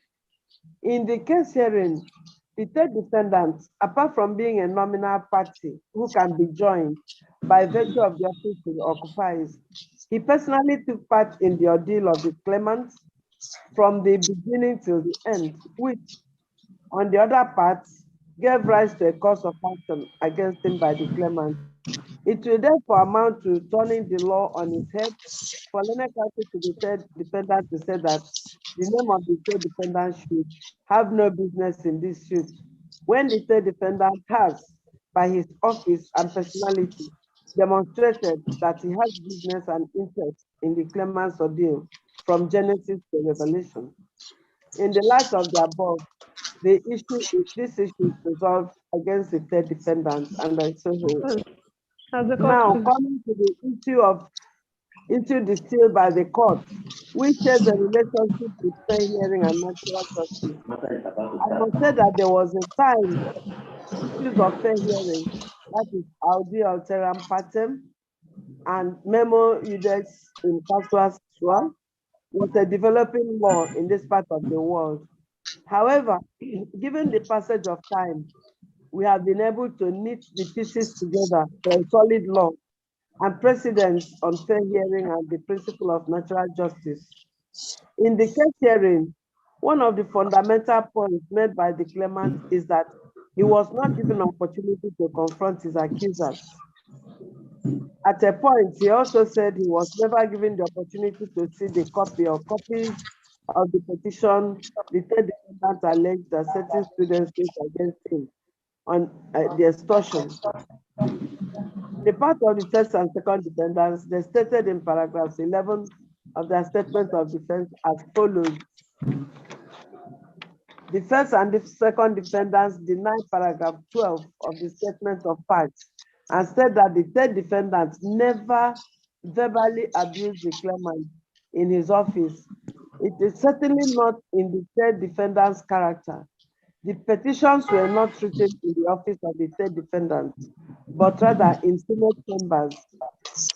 In the case herein, the third defendant, apart from being a nominal party who can be joined by virtue of the office he occupies, he personally took part in the ordeal of the claimant from the beginning till the end, which, on the other part, gave rise to a cause of action against him by the claimant. It will therefore amount to turning the law on its head for Learned Counsel to the third defendant to say that the name of the third defendant should have no business in this suit, when the third defendant has, by his office and personality, demonstrated that he has business and interest in the claimant's ordeal from Genesis to Revelation. In the light of the above, this issue is resolved against the third defendant, and I so hold. Now, coming to the issue distilled by the court, which has a relationship with fair hearing and natural justice. I must say that there was a time issues of fair hearing, that is audi alteram partem and memo iudex in casuas sua, was a developing law in this part of the world. However, given the passage of time, we have been able to knit the pieces together for a solid law and precedents on fair hearing and the principle of natural justice. In the case hearing, one of the fundamental points made by the claimant is that he was not given opportunity to confront his accusers. At a point, he also said he was never given the opportunity to see the copy or copies of the petition the third defendant alleged that certain students faced against him on the extortion. The part of the first and second defendants, they stated in paragraphs 11 of their statement of defense as follows. The first and the second defendants denied paragraph 12 of the statement of facts and said that the third defendant never verbally abused the claimant in his office. It is certainly not in the third defendant's character. The petitions were not written in the office of the third defendant, but rather in Senate chambers.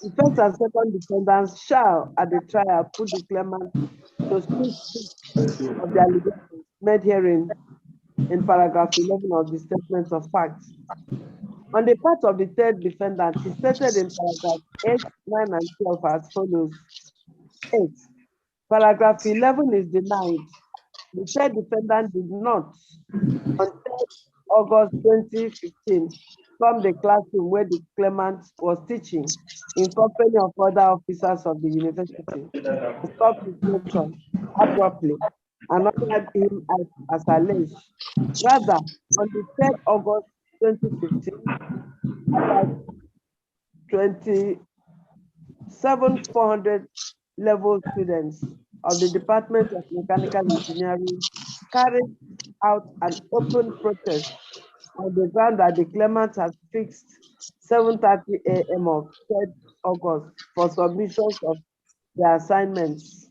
The first and second defendants shall, at the trial, put the claimant to speak of the allegations made herein in paragraph 11 of the statement of facts. On the part of the third defendant, he stated in paragraph 8, 9, and 12 as follows. 8. Paragraph 11 is denied. The third defendant did not, on 3rd August 2015, from the classroom where the claimant was teaching in company of other officers of the university, to stop his lecture abruptly and ordered him as alleged. Rather, on the 3rd August 2015, about 27,400 level students of the Department of Mechanical Engineering carried out an open protest on the ground that the claimant had fixed 7:30 a.m. of 3rd August for submissions of their assignments,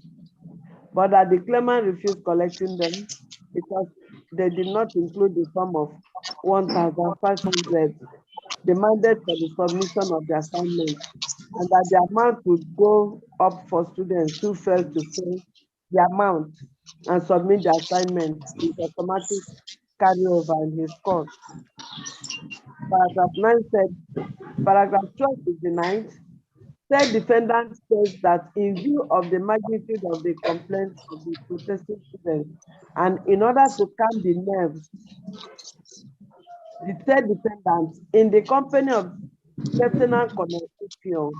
but that the claimant refused collecting them because they did not include the sum of 1,500 demanded for the submission of the assignment, and that the amount would go up for students who failed to pay the amount and submit the assignment with automatic carryover in his course. Paragraph 9 said, paragraph 12 is denied. Said defendant says that in view of the magnitude of the complaints of the protesting students, and in order to calm the nerves, the said defendant, in the company of Lieutenant Colonel Ipio,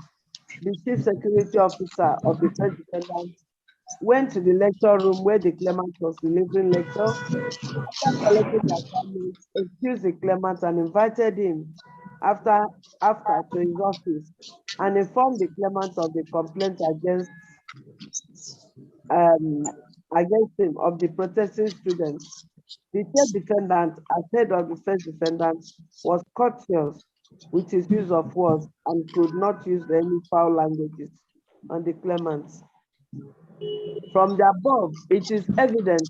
the chief security officer of the first defendant, went to the lecture room where the claimant was delivering lecture. After collecting the assignment, excused the claimant and invited him after to his office and informed the claimant of the complaint against him of the protesting students. The third defendant, as head of the first defendant, was courteous with his use of words and could not use any foul languages on the claimants. From the above, it is evident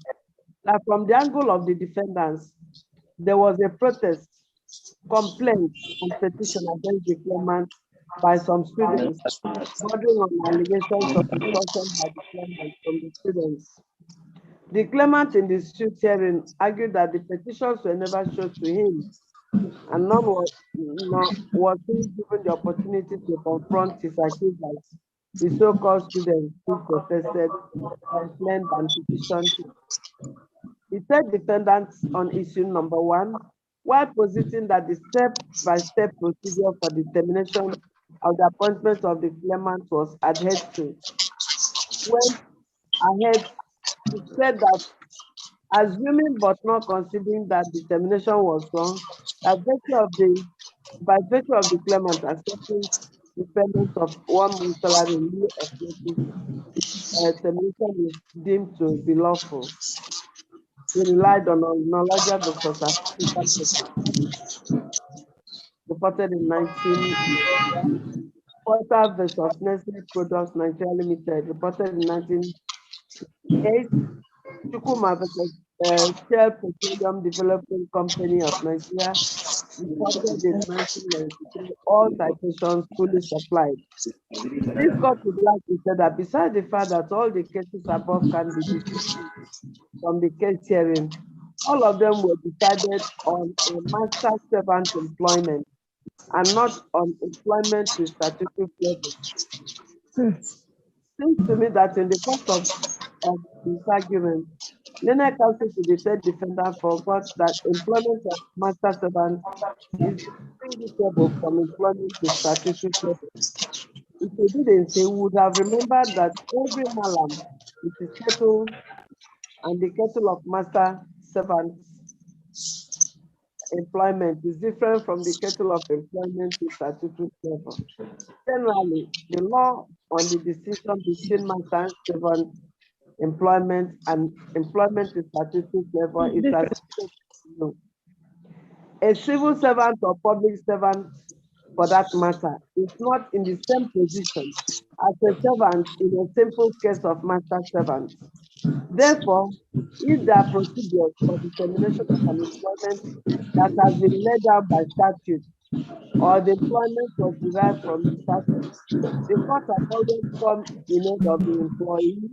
that from the angle of the defendants, there was a protest, complaint, and petition against the claimant by some students, bordering on allegations of extortion by the claimant from the students. The claimant in the suit hearing argued that the petitions were never shown to him, and nor was he given the opportunity to confront his accusers, the so-called students who protested, complained, and petitioned him. The third defendant on issue number 1, while positing that the step-by-step procedure for the termination of the appointment of the claimant was adhered to, went ahead to say that, assuming but not considering that the termination was wrong, by virtue of the claimant accepting the payment of 1 month salary in lieu of notice, termination is deemed to be lawful. He relied on knowledge of the reported in 19 Porter versus Nestle Products Nigeria Limited, reported in 1988. Chukuma versus Shell Petroleum Development Company of Nigeria, reported in 1993. All citations fully supplied. This court would like to say that besides the fact that all the cases above can be dismissed from the case hearing, all of them were decided on a master servant employment and not on employment with statutory level. Seems to me that in the course of this argument, Linear counsel to the third defendant forgot that employment of master servant is distinguishable from employment with statutory level. If he didn't, he would have remembered that every malam with his kettle and the kettle of master servant employment is different from the kettle of employment with statutory level. Generally, the law on the distinction between master servant employment and employment with statutory level is as follows. A civil servant or public servant, for that matter, is not in the same position as a servant in a simple case of master servant. Therefore, if there are procedures for the termination of an employment that has been laid out by statute, or the employment was derived from the statute, the court has always come in aid of the employee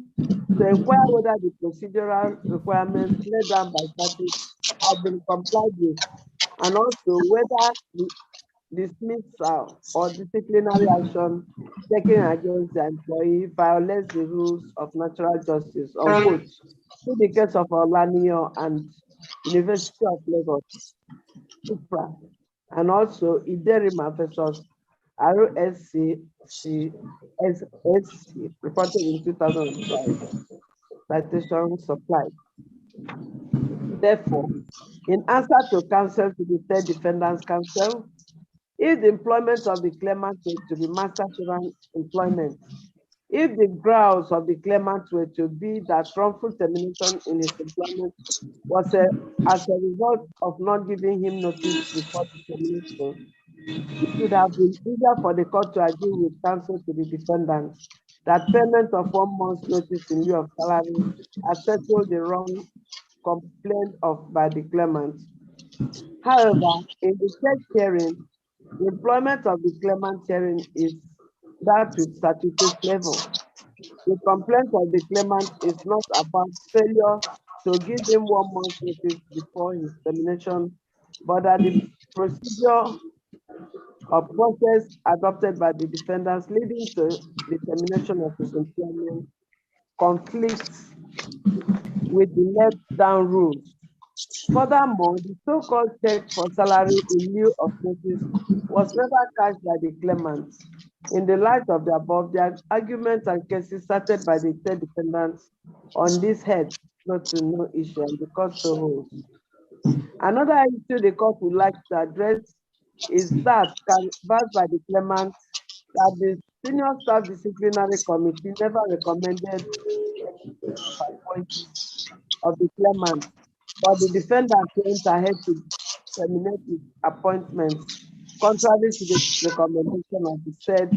to inquire whether the procedural requirements laid down by statute have been complied with, and also whether the dismissal or disciplinary action taken against the employee violates the rules of natural justice, unquote. In the case of Olanio and University of Lagos, UPRA, and also Iderima versus RSC reported in 2005. Citation supplied. Therefore, in answer to counsel to the third defendant's counsel, if the employment of the claimant were to be master servant employment, if the grounds of the claimant were to be that wrongful termination in his employment was as a result of not giving him notice before the termination, it would have been easier for the court to agree with counsel to the defendant that payment of 1 month's notice in lieu of salary has settled the wrong complained of by the claimant. However, in the third hearing, the employment of the claimant hearing is that with statutory flavor. The complaint of the claimant is not about failure to give him 1 month notice before his termination, but that the procedure or process adopted by the defendants leading to the termination of his employment conflicts with the let down rules. Furthermore, the so-called check for salary in lieu of notice was never cashed by the claimant. In the light of the above, the arguments and cases cited by the third defendants on this head not to no issue, and the court so holds. Another issue the court would like to address is that canvassed by the claimant that the Senior Staff Disciplinary Committee never recommended appointment of the claimant, but the defendant went ahead to terminate his appointment, contrary to the recommendation of the said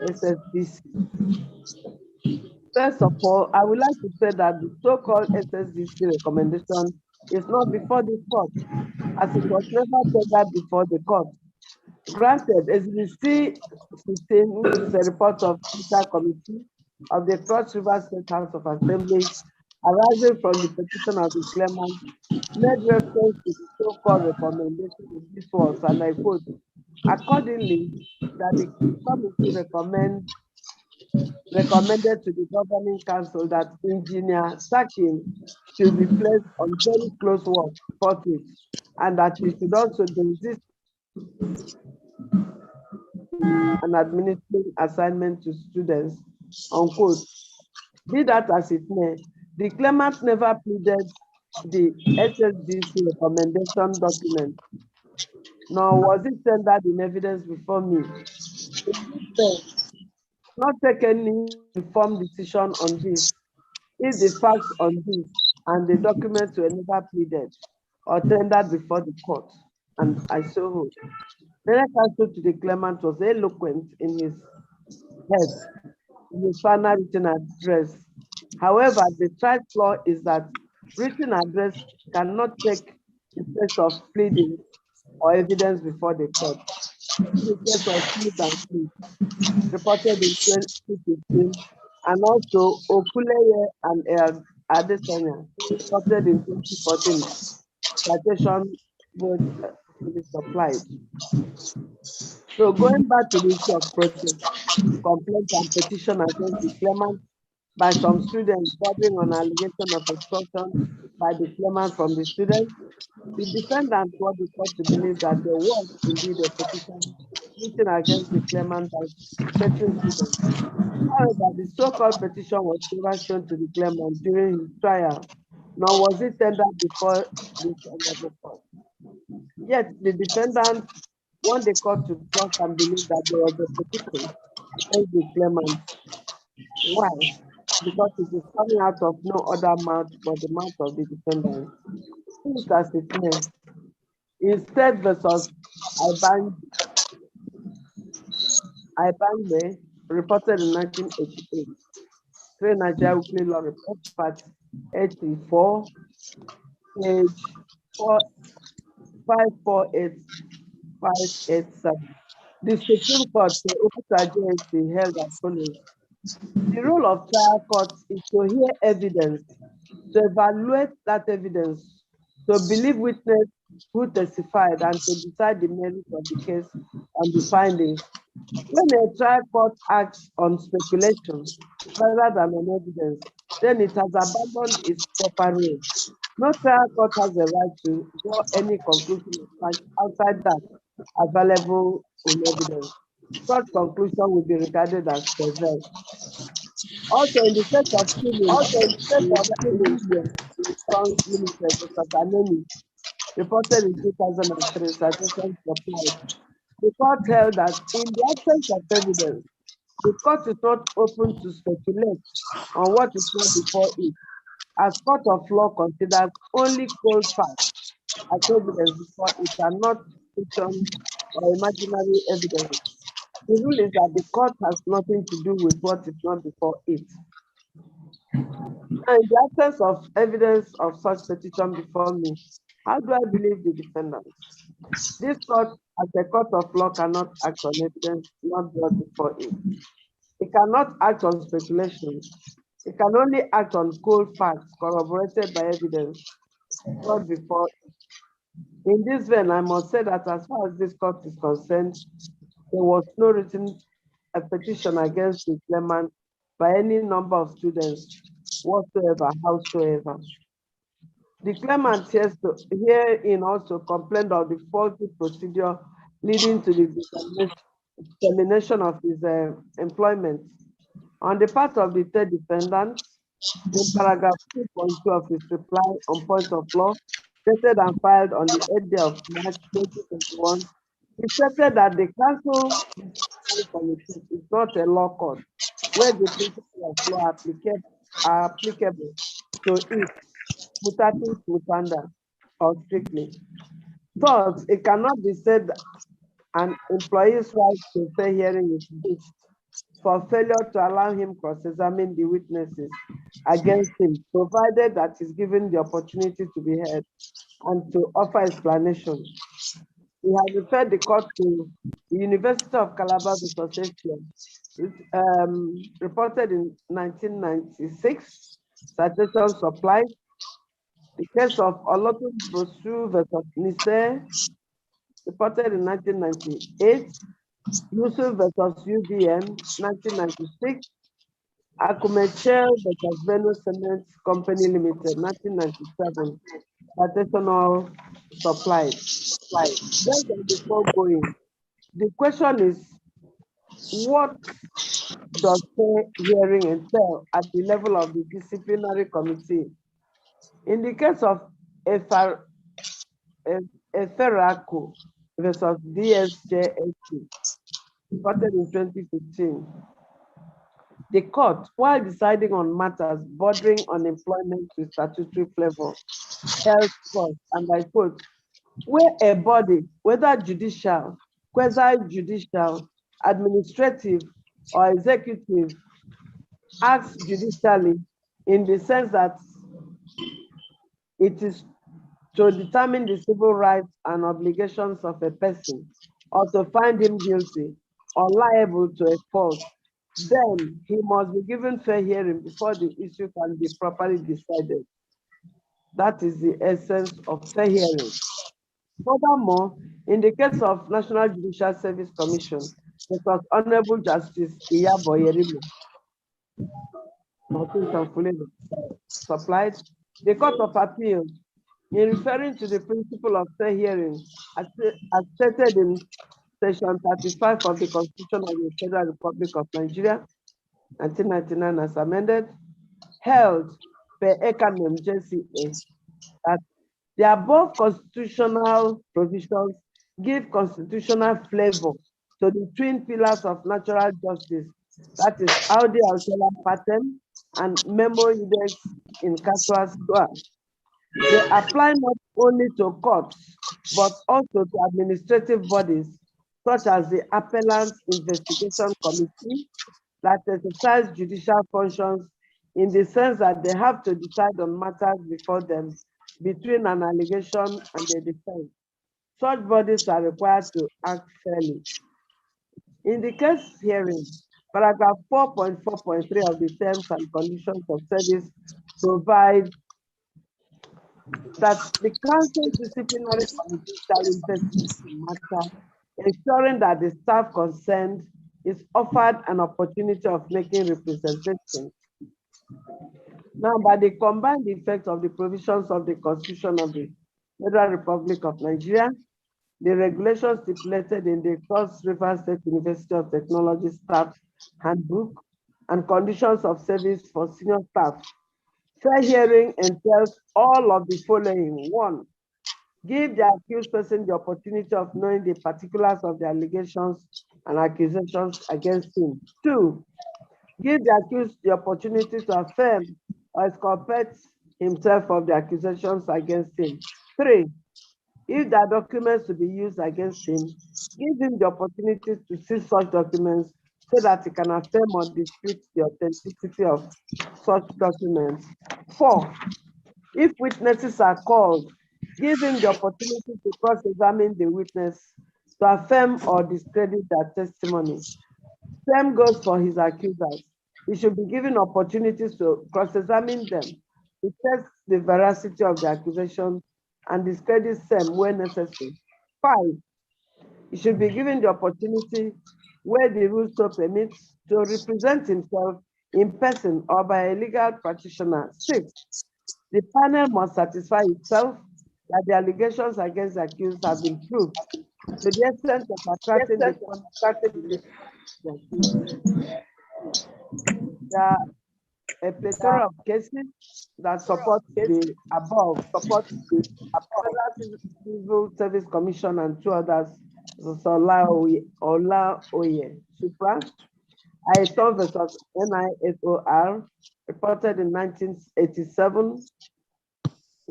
SSDC. First of all, I would like to say that the so-called SSDC recommendation is not before the court, as it was never tendered before the court. Granted, SSDC 15, which is a report of the Judicial Committee of the Cross River State House of Assembly, arising from the petition of the claimant, made reference to the so-called recommendation in this was, and I quote, accordingly, that the committee recommended to the governing council that Engineer Sakim should be placed on very close work forthwith, and that he should also desist an administrative assignment to students, unquote. Be that as it may, the claimant never pleaded the SSDC recommendation document, nor was it tendered in evidence before me. Not take any informed decision on this, if the facts on this and the documents were never pleaded or tendered before the court, and I so hold. The counsel to the claimant was eloquent in his final written address. However, the trial law is that written address cannot take the place of pleading or evidence before the court. The case of Smith and Smith, reported in 2015, and also Okuleye and Adesanya, reported in 2014. Citation was supplied. So going back to the issue of protest, complaint and petition against the claimant by some students bordering on allegation of extortion by the claimant from the students, the defendant was the court to believe that there was indeed a petition written against the claimant by certain students. However, the so-called petition was never shown to the claimant during his trial, nor was it tendered before this end of the court. Yet the defendant want the court to trust and believe that there was a petition against the claimant. Why? Because it is coming out of no other mouth but the mouth of the defendant. It as it may. Instead versus Ibangbe, reported in 1988. Three Nigeria Weekly Law Report, part 84, page 548, 587. The Supreme Court, the Officer JSC, held as follows. The role of trial courts is to hear evidence, to evaluate that evidence, to believe witness who testified, and to decide the merits of the case and the findings. When a trial court acts on speculation rather than on evidence, then it has abandoned its proper role. No trial court has the right to draw any conclusion outside that available in evidence. Such conclusion will be regarded as perverse. Also, in the case of killing, Response Limited, Dr. Anemi, reported in 2003, citations supplied. The court held that in the absence of evidence, the court is not open to speculate on what is not before it, as court of law considers only cold facts as evidence before it and not fiction or imaginary evidence. The rule is that the court has nothing to do with what is not before it. And in the absence of evidence of such petition before me, how do I believe the defendant? This court, as a court of law, cannot act on evidence not brought before it. It cannot act on speculation. It can only act on cold facts corroborated by evidence brought before it. In this vein, I must say that as far as this court is concerned, there was no written petition against the claimant by any number of students whatsoever, howsoever. The claimant herein also complained of the faulty procedure leading to the termination of his employment. On the part of the third defendant, in paragraph 2.2 of his reply on point of law, stated and filed on the 8th day of March 2021, he stated that the council committee is not a law court where the principles of law are applicable to it, mutatis mutanda, or strictly. Thus, it cannot be said that an employee's right to fair hearing is breached for failure to allow him cross-examine the witnesses against him, provided that he's given the opportunity to be heard and to offer explanation. He has referred the court to the University of Calabar Association, reported in 1996, citation supplied. The case of Olotun Bosu versus Nise, reported in 1998. Yusuf versus UBM, 1996. Akumechel versus Venus Cement Company Limited, 1997. Additional supplied. Based on the foregoing, the question is, what does fair hearing entail at the level of the disciplinary committee? In the case of Eferaku versus DSJSC, reported in 2015, the court, while deciding on matters bordering on employment with statutory flavor, health costs, and I quote, where a body, whether judicial, quasi-judicial, administrative, or executive, acts judicially in the sense that it is to determine the civil rights and obligations of a person, or to find him guilty or liable to a fault, then he must be given fair hearing before the issue can be properly decided. That is the essence of fair hearing. Furthermore, in the case of National Judicial Service Commission, it was Honorable Justice Iyabo Yerimo supplied, the Court of Appeal, in referring to the principle of fair hearing, as stated in Section 35 of the Constitution of the Federal Republic of Nigeria, 1999 as amended, held per Ekanem JCA that the above constitutional provisions give constitutional flavor to the twin pillars of natural justice, that is Audi Altera Patent and Memo Ides in Casual Square. They apply not only to courts, but also to administrative bodies, such as the Appellant Investigation Committee, that exercise judicial functions in the sense that they have to decide on matters before them between an allegation and the defense. Such bodies are required to act fairly. In the case hearing, paragraph 4.4.3 of the terms and conditions of service provide that the council disciplinary committee shall investigate the matter, ensuring that the staff concerned is offered an opportunity of making representation. Now, by the combined effect of the provisions of the Constitution of the Federal Republic of Nigeria, the regulations stipulated in the Cross River State University of Technology Staff Handbook, and conditions of service for senior staff, Fair hearing entails all of the following. 1, give the accused person the opportunity of knowing the particulars of the allegations and accusations against him. 2, give the accused the opportunity to affirm or exculpate himself of the accusations against him. 3, if there are documents to be used against him, give him the opportunity to see such documents so that he can affirm or dispute the authenticity of such documents. 4, if witnesses are called, give him the opportunity to cross-examine the witness to affirm or discredit their testimony. Same goes for his accusers. He should be given opportunities to cross-examine them, to test the veracity of the accusation and discredit them where necessary. 5, he should be given the opportunity, where the rules so permit, to represent himself in person or by a legal practitioner. 6, the panel must satisfy itself that the allegations against the accused have been proved to the extent of attracting the there are a plethora of cases that support the above, Federal Civil Service Commission and 2 others, Ola Oye, Supra, Aiton versus NISOR, reported in 1987,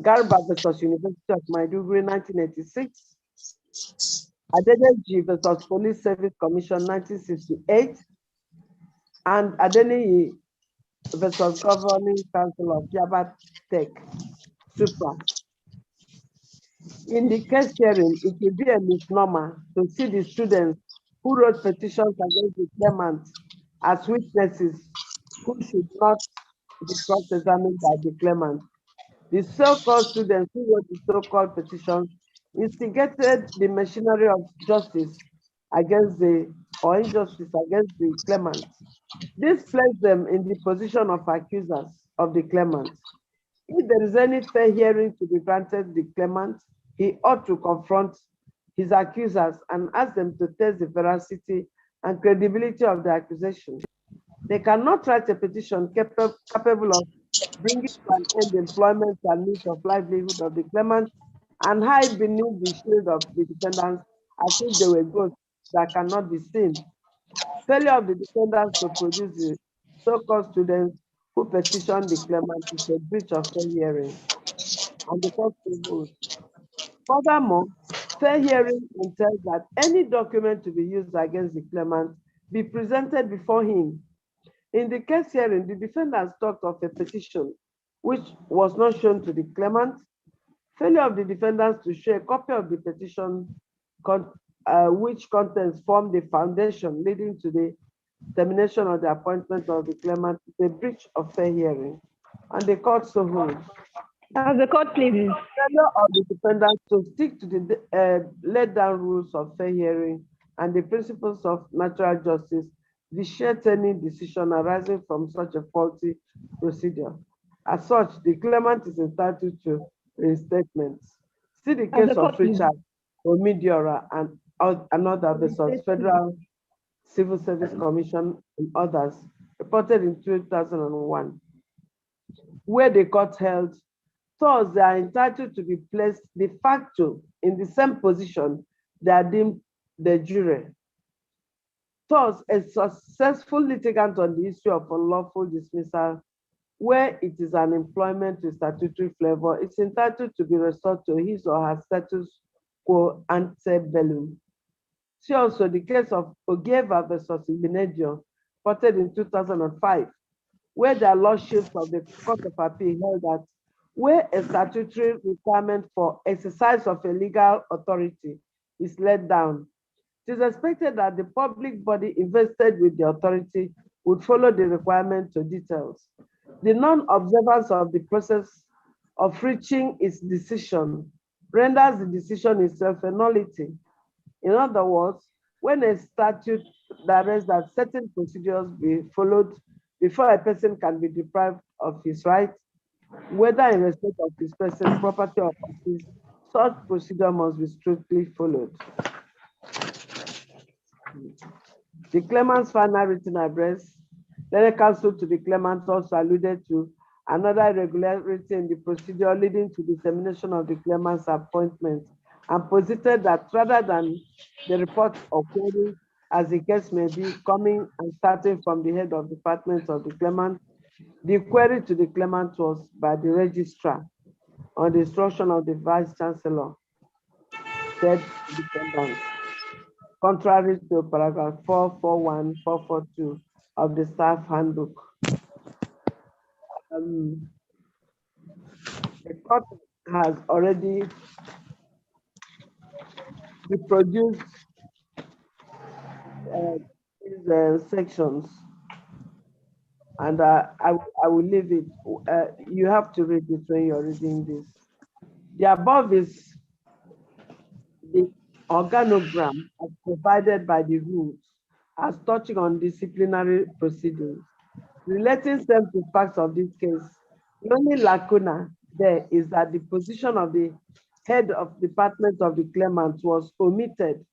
Garba versus University of Maiduguri, 1986, Adedeji versus Police Service Commission, 1968, and Adeniyi versus Governing Council of Yaba Tech, Supra. In the case hearing, it will be a misnomer to see the students who wrote petitions against the claimant as witnesses who should not be cross-examined by the claimant. The so-called students who wrote the so-called petitions instigated the machinery of justice against or injustice against the claimant. This placed them in the position of accusers of the claimant. If there is any fair hearing to be granted the claimant, he ought to confront his accusers and ask them to test the veracity and credibility of the accusation. They cannot write a petition capable of bringing to an end the employment and means of livelihood of the claimant and hide beneath the shield of the defendants as if they were ghosts that cannot be seen. Failure of the defendants to produce the so-called students who petitioned the claimant is a breach of fair hearing and the court rules. Furthermore, fair hearing entails that any document to be used against the claimant be presented before him. In the case hearing, the defendants talked of a petition which was not shown to the claimant. Failure of the defendants to show a copy of the petition which contents form the foundation leading to the termination of the appointment of the claimant is a breach of fair hearing, and the court so holds. As the court pleases. Failure of the defendants to stick to the laid down rules of fair hearing and the principles of natural justice vitiate any decision arising from such a faulty procedure. As such, the claimant is entitled to reinstatement. See the case of Richard Omidiora and another versus Federal Civil Service Commission and others, reported in 2001, where the court held, thus they are entitled to be placed de facto in the same position they are deemed the jury. Thus, a successful litigant on the issue of unlawful dismissal, where it is an employment with statutory flavor, is entitled to be restored to his or her status quo ante bellum. See also the case of Ogieva versus Igbeneghu, reported in 2005, where the lordships of the Court of Appeal held that where a statutory requirement for exercise of a legal authority is laid down, it is expected that the public body invested with the authority would follow the requirement to details. The non-observance of the process of reaching its decision renders the decision itself a nullity. In other words, when a statute directs that certain procedures be followed before a person can be deprived of his right, whether in respect of his person's property or office, such procedure must be strictly followed. The claimant's final written address, legal counsel to the claimant also alluded to another irregularity in the procedure leading to the termination of the claimant's appointment, and posited that rather than the report of query, as the case may be, coming and starting from the head of department of the claimant, the query to the claimant was by the registrar on the instruction of the Vice Chancellor, said defendants, contrary to paragraph 441, 442 of the staff handbook. The court has already reproduced these sections, and I will leave it. You have to read it when you're reading this. The above is the organogram as provided by the rules as touching on disciplinary proceedings. Relating them to facts of this case, the only lacuna there is that the position of the head of department of the claimant was omitted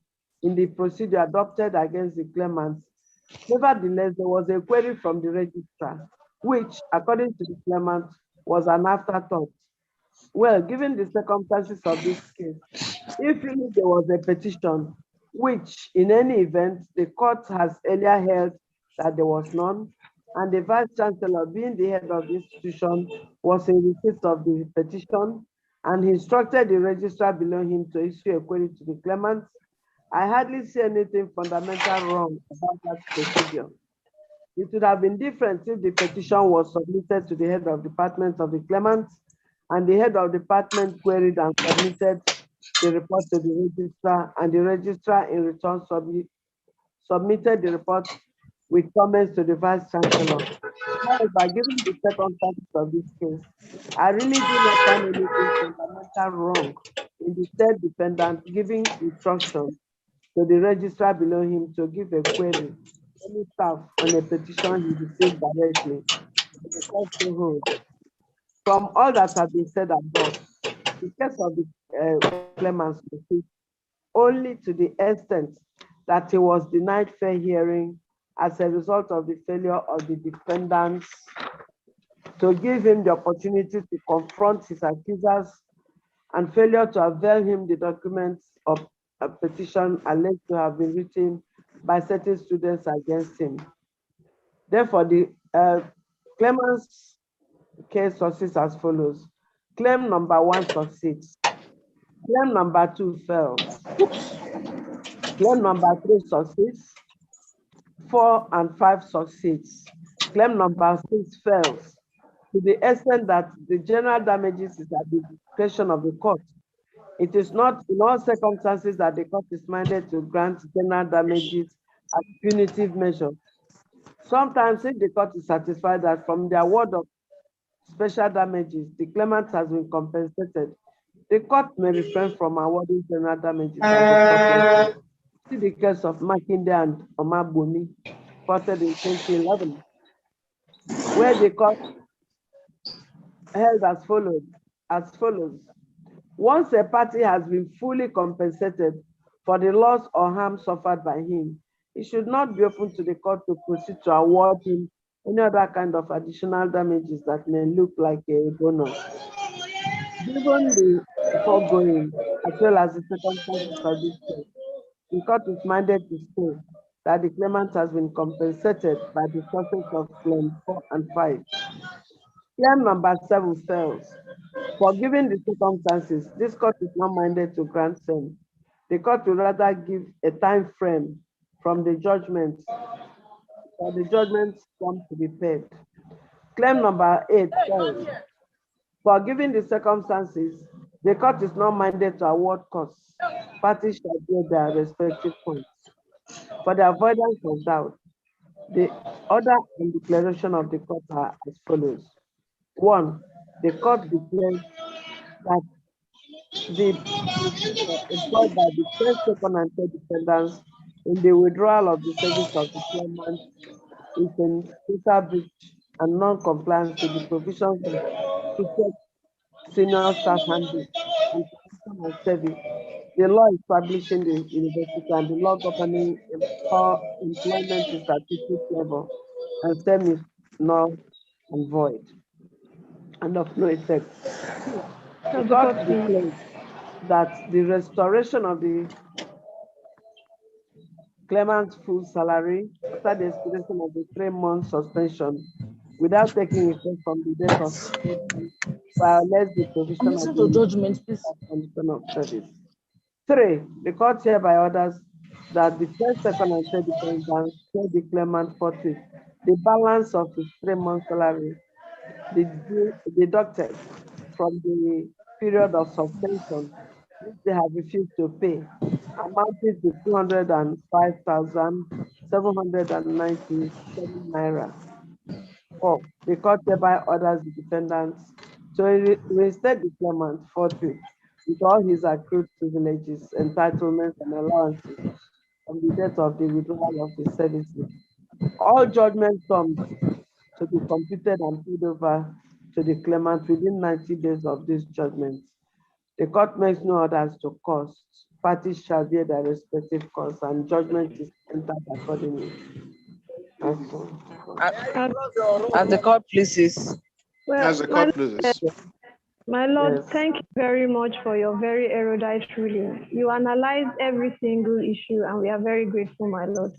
in the procedure adopted against the claimant. Nevertheless, there was a query from the registrar, which, according to the claimant, was an afterthought. Well, given the circumstances of this case, if really there was a petition, which in any event, the court has earlier held that there was none, and the Vice Chancellor, being the head of the institution, was in receipt of the petition, and he instructed the registrar below him to issue a query to the claimant, I hardly see anything fundamental wrong about that procedure. It would have been different if the petition was submitted to the head of department of the claimant, and the head of department queried and submitted the report to the registrar, and the registrar in return submitted the report with comments to the Vice Chancellor. However, given the circumstances of this case, I really do not find anything fundamental wrong in the third defendant giving instructions to the registrar below him to give a query any staff on a petition he received directly. The court to hold. From all that has been said above, the case of the claimant's proceeds only to the extent that he was denied fair hearing as a result of the failure of the defendants to give him the opportunity to confront his accusers and failure to avail him the documents of a petition alleged to have been written by certain students against him. Therefore, the claimant's case succeeds as follows. Claim number 1 succeeds. Claim number 2 fails. Claim number 3 succeeds. 4 and 5 succeeds. Claim number 6 fails to the extent that the general damages is at the discretion of the court. It is not in all circumstances that the court is minded to grant general damages as punitive measure. Sometimes, if the court is satisfied that from the award of special damages, the claimant has been compensated, the court may refrain from awarding general damages. See the case of Makinde and Omabuni, reported in 2011, where the court held as follows. Once a party has been fully compensated for the loss or harm suffered by him, it should not be open to the court to proceed to award him any other kind of additional damages that may look like a bonus. Given the foregoing, as well as the circumstances of this case, the court is minded to say that the claimant has been compensated by the process of claim 4 and 5. Claim number 7 fails. For given the circumstances, this court is not minded to grant them. The court will rather give a time frame from the judgment for the judgment sum to be paid. Claim number 8 fails. For given the circumstances, the court is not minded to award costs. Parties shall bear their respective points. For the avoidance of doubt, the order and declaration of the court are as follows. 1. The court declares that the employed by the first, second, and third defendants in the withdrawal of the service of the claimant is in total breach and non-compliance with the provisions of senior staff handbook and service, the law establishing the university, and the law governing employment is at district level, and same is null and void. and of no effect. Of The the court court, please. declares that the restoration of the claimant's full salary after the expiration of the 3-month suspension without taking effect from the date of suspension violates the provision of Listen the to judgment, please. condition of service. 3, the court hereby orders that the first, second, and third defendants pay the claimant forthwith the balance of his 3-month salary deducted from the period of suspension which they have refused to pay, amounting to 205,797 naira. 4, the court hereby orders the defendants to reinstate the claimant forthwith with all his accrued privileges, entitlements, and allowances from the date of the withdrawal of the services. All judgment sums to be completed and paid over to the claimant within 90 days of this judgment. The court makes no orders to costs. Parties shall bear their respective costs, and judgment is entered accordingly. As the court pleases. Well, As the court pleases. my lord, Yes. thank you very much for your very erudite ruling. You analyzed every single issue, and we are very grateful, my lord.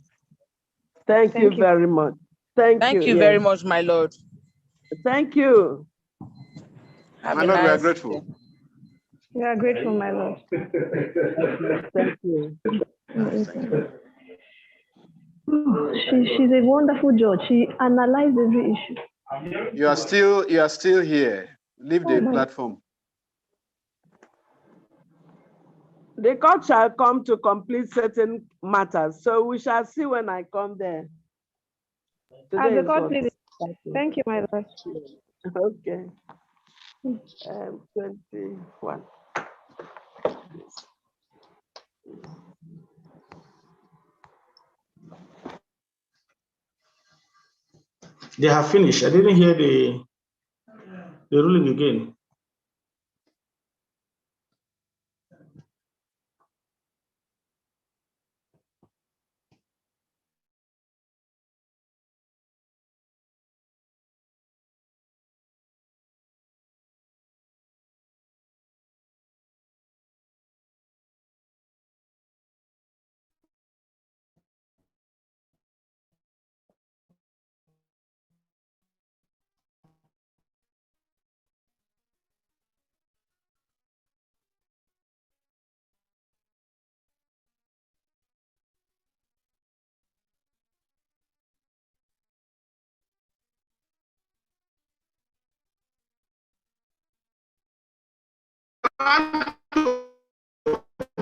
Thank you Thank you. very much. Thank you very yes. much, my lord. Thank you. Have My a lord, we are nice grateful. day. We are grateful, my lord. Thank you. She's a wonderful judge. She analyzed every issue. You are still here. Leave the Oh, my. platform. The court shall come to complete certain matters, so we shall see when I come there. As Today the is court what? pleases. Thank you, my lord. Okay. 21. They have finished. I didn't hear the ruling again.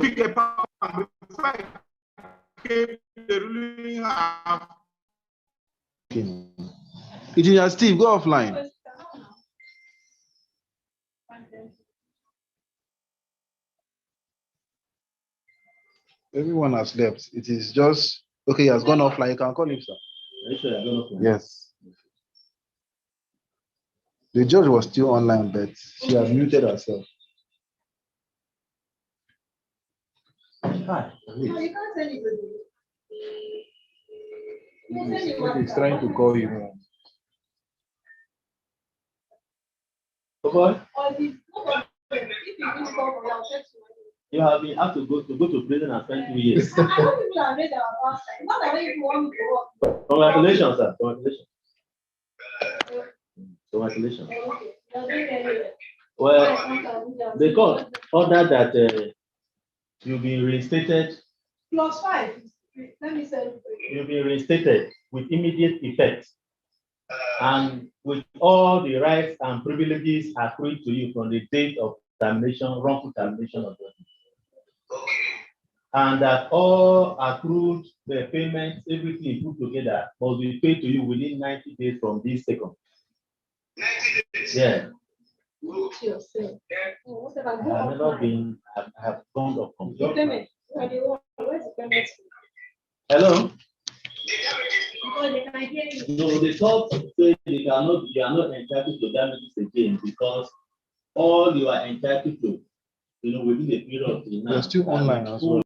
Pick a power before I came the ruling. Engineer Steve, go offline. Everyone has left. It is just okay. He has gone offline. You can call him, sir. Yes. The judge was still online, but she has muted herself. He's trying to call you. You have been asked to go to prison and spend 2 years. Congratulations, sir. Congratulations. Congratulations. Well, the court ordered that you'll be reinstated. +5. Let me say. You'll be reinstated with immediate effect, and with all the rights and privileges accrued to you from the date of termination, wrongful termination of judgment. And that all accrued the payments, everything put together, must be paid to you within 90 days from this second. 90 days? Yeah. I have never been, I have gone up from judgment. Hello? No, the court said you are not entitled to damages again because all you are entitled to, within the period of the You're still online as well.